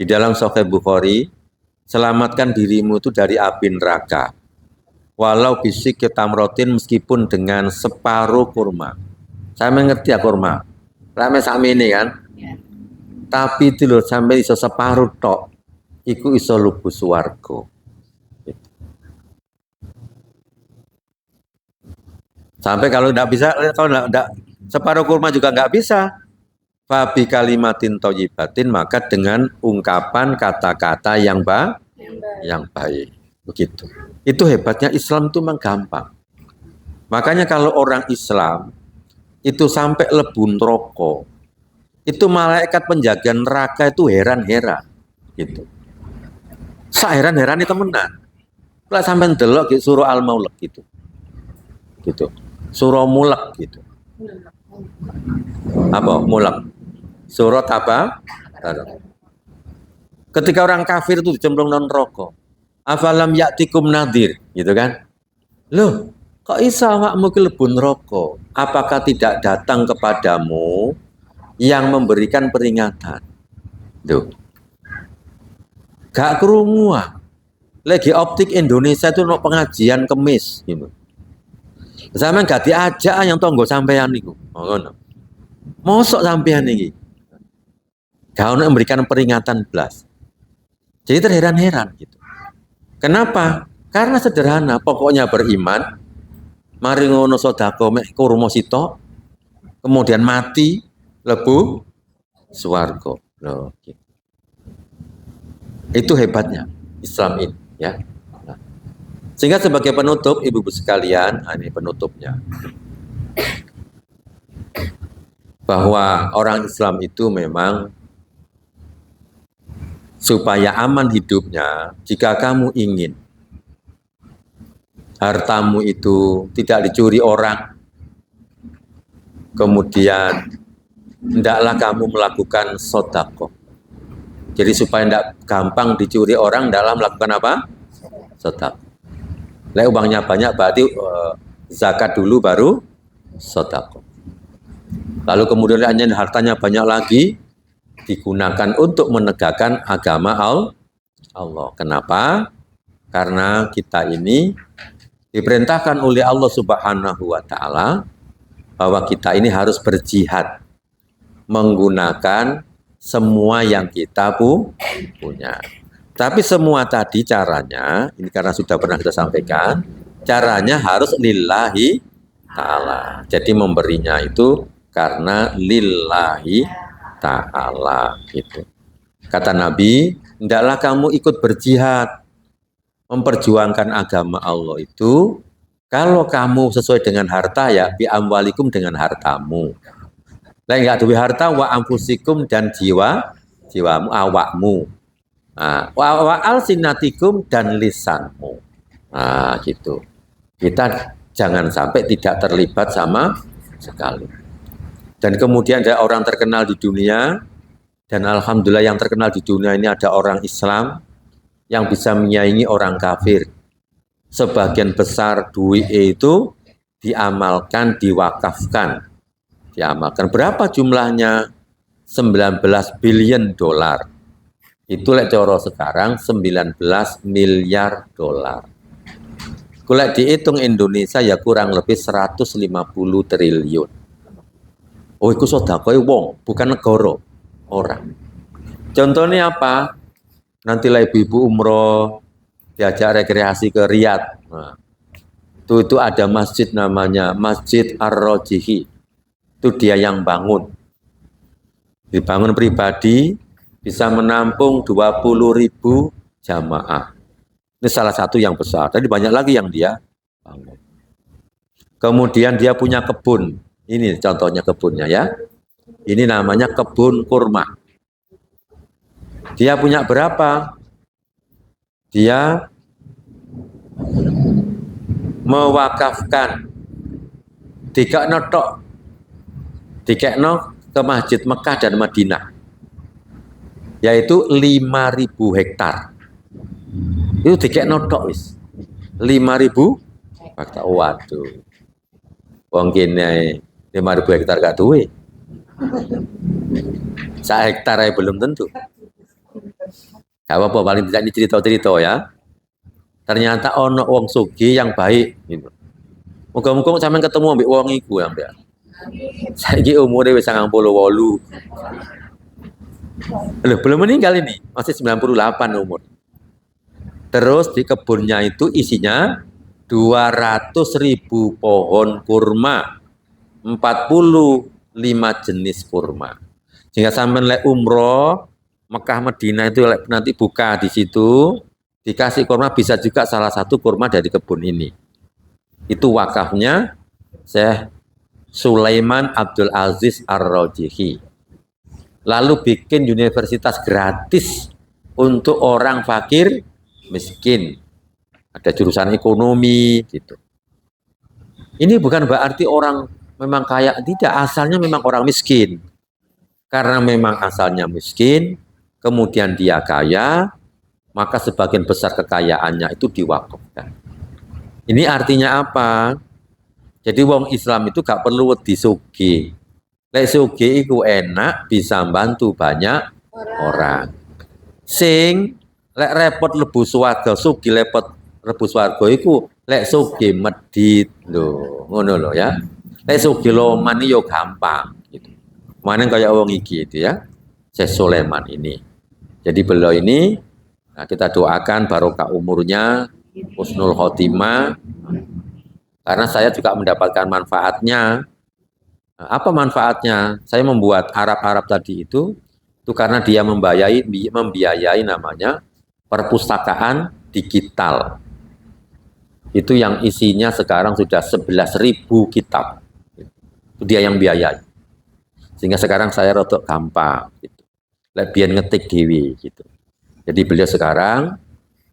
Di dalam Sahih Bukhari, selamatkan dirimu itu dari api neraka. Walau bisyakki tamrotin meskipun dengan separuh kurma. Saya mengerti ya kurma. Rame sami ini kan. Tapi itu loh sampai iso separuh tok. Iku iso lubu swarga. Sampai kalau tidak bisa, kalau tidak separuh kurma juga nggak bisa. Fabi kalimatin thayyibatin, maka dengan ungkapan kata-kata yang baik. Begitu. Itu hebatnya Islam itu memang gampang. Makanya kalau orang Islam itu sampai lebur neraka, itu malaikat penjaga neraka itu heran-heran gitu. Heran-heran itu temenan. Lah sampai ndelok gitu, surah Al-Mulk gitu. Gitu. Surah Mulk gitu. Apa? Mulk. Surat apa? Ketika orang kafir itu dicemplung dalam neraka. Afalam ya'tikum nadhir, gitu kan? Loh, kok isa awakmu mlebu neraka? Apakah tidak datang kepadamu yang memberikan peringatan? Tuh. Gak krungu ah. Lagi Optik Indonesia itu no pengajian Kemis gitu. Sampeyan gak diajak yang tonggo sampean niku. Ngono. Mosok sampean iki. Gak ono memberikan peringatan blas. Jadi terheran-heran gitu. Kenapa? Karena sederhana, pokoknya beriman, mari ngono sedekah mek kurma sito, kemudian mati lebu swarga. Loh, gitu. Itu hebatnya Islam ini, ya. Nah, sehingga sebagai penutup, ibu-ibu sekalian, ini penutupnya, bahwa orang Islam itu memang supaya aman hidupnya, jika kamu ingin hartamu itu tidak dicuri orang, kemudian hendaklah kamu melakukan sedekah. Jadi supaya tidak gampang dicuri orang, dalam melakukan apa? Sedekah. Lek uangnya banyak berarti zakat dulu baru sedekah. Lalu kemudian hartanya banyak lagi digunakan untuk menegakkan agama Allah. Kenapa? Karena kita ini diperintahkan oleh Allah Subhanahu wa taala bahwa kita ini harus berjihad menggunakan semua yang kita punya. Tapi semua tadi caranya, ini karena sudah pernah kita sampaikan, caranya harus lillahi ta'ala. Jadi memberinya itu karena lillahi ta'ala gitu. Kata Nabi, hendaklah kamu ikut berjihad memperjuangkan agama Allah itu kalau kamu sesuai dengan harta ya bi amwalikum dengan hartamu. Lah enggak duwe harta wa amfusikum dan jiwamu awakmu. Nah, wa alsinatikum dan lisanmu. Nah, gitu. Kita jangan sampai tidak terlibat sama sekali. Dan kemudian ada orang terkenal di dunia, dan alhamdulillah yang terkenal di dunia ini ada orang Islam yang bisa menyaingi orang kafir. Sebagian besar duit itu diamalkan, diwakafkan. Diamalkan. Berapa jumlahnya? 19 billion dolar. Itu lek coro sekarang 19 miliar dolar. Kalau dihitung Indonesia ya kurang lebih 150 triliun. Oh, itu sedekah wong, bukan negara, orang. Contohnya apa? Nanti lah ibu-ibu umroh, diajak rekreasi ke Riyadh. Nah, itu ada masjid namanya Masjid Ar-Rajihi. Itu dia yang bangun. Dibangun pribadi, bisa menampung 20.000 jamaah. Ini salah satu yang besar. Tadi banyak lagi yang dia bangun. Kemudian dia punya kebun. Ini contohnya kebunnya ya. Ini namanya kebun kurma. Dia punya berapa? Dia mewakafkan 3 notok. 3 ke Masjid Mekah dan Madinah. Yaitu 5.000 hektar. Itu 3 notok wis. 5.000 hektar. Waduh. Wong kene 5.000 hektar gak duwe. 1 hektar aja belum tentu. Gak apa-apa, paling tidak ini cerita-cerita ya. Ternyata ono wong sugih yang baik gitu. Muga-muga sampean ketemu ambek wong iku sampean. Saiki umure wis 98. Loh, belum meninggal ini, masih 98 umur. Terus di kebunnya itu isinya 200.000 pohon kurma, 45 jenis kurma. Sehingga sampean lek umroh Mekah Madinah itu nanti buka di situ, dikasih kurma, bisa juga salah satu kurma dari kebun ini. Itu wakafnya Syekh Sulaiman Abdul Aziz Ar-Rajihi. Lalu bikin universitas gratis untuk orang fakir miskin. Ada jurusan ekonomi gitu. Ini bukan berarti orang memang kaya, tidak, asalnya memang orang miskin. Karena memang asalnya miskin, kemudian dia kaya, maka sebagian besar kekayaannya itu diwakafkan. Ini artinya apa? Jadi wong Islam itu gak perlu wedi sugih. Lek sugih iku enak, bisa bantu banyak orang. Sing lek repot lebu swarga, sugih repot lebu swarga iku lek sugih medit lho, ngono lho ya. Lek sugih loman yo gampang gitu. Mana kayak wong iki itu ya. Syekh Sulaiman ini. Jadi beliau ini, nah kita doakan barokah umurnya, husnul khotimah, karena saya juga mendapatkan manfaatnya. Nah, apa manfaatnya? Saya membuat Arab-Arab tadi itu karena dia membiayai namanya perpustakaan digital. Itu yang isinya sekarang sudah 11.000 kitab. Itu dia yang biayai. Sehingga sekarang saya rotok gampang. Gitu. Lebihan ngetik dewi gitu. Jadi beliau sekarang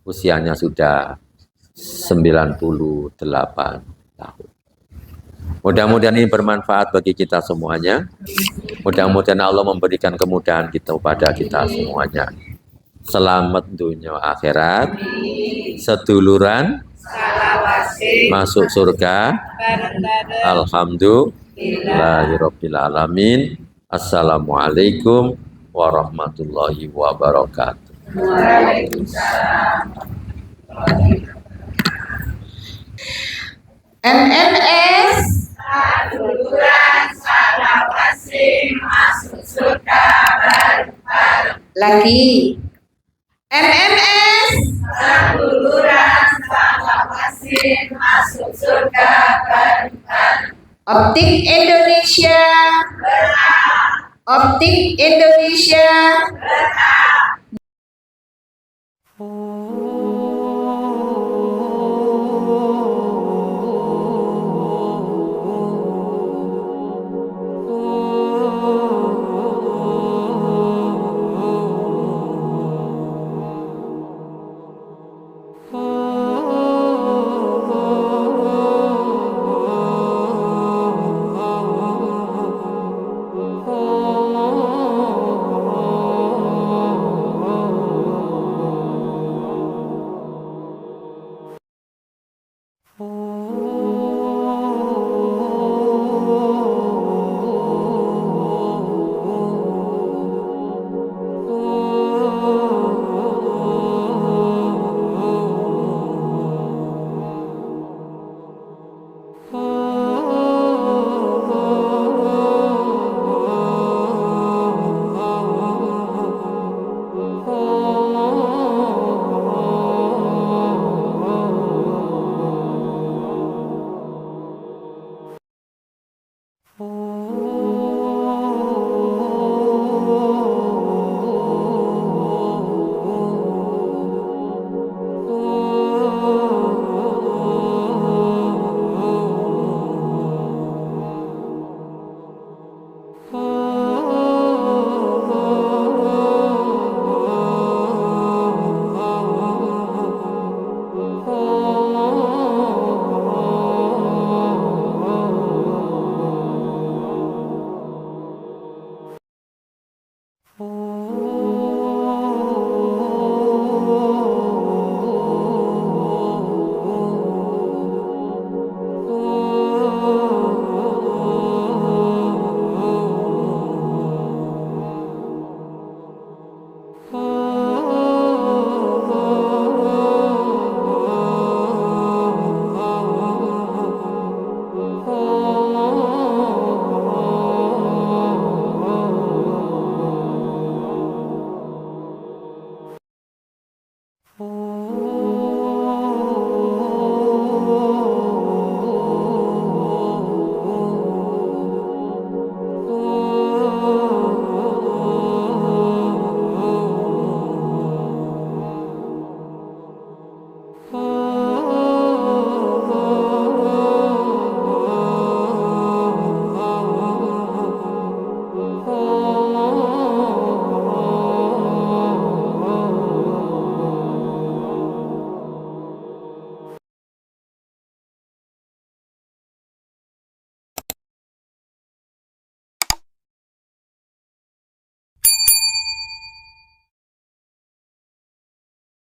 usianya sudah 98 tahun. Mudah-mudahan ini bermanfaat bagi kita semuanya. Mudah-mudahan Allah memberikan kemudahan kita kepada kita semuanya. Selamat dunia akhirat. Seduluran masuk surga. Alhamdulillahirabbil alamin. Assalamualaikum warahmatullahi wabarakatuh. MMS Seduluran salawasi masuk surga bareng-bareng. Lagi. MMS Seduluran salawasi masuk surga bareng-bareng. Optik Indonesia. Optik Indonesia.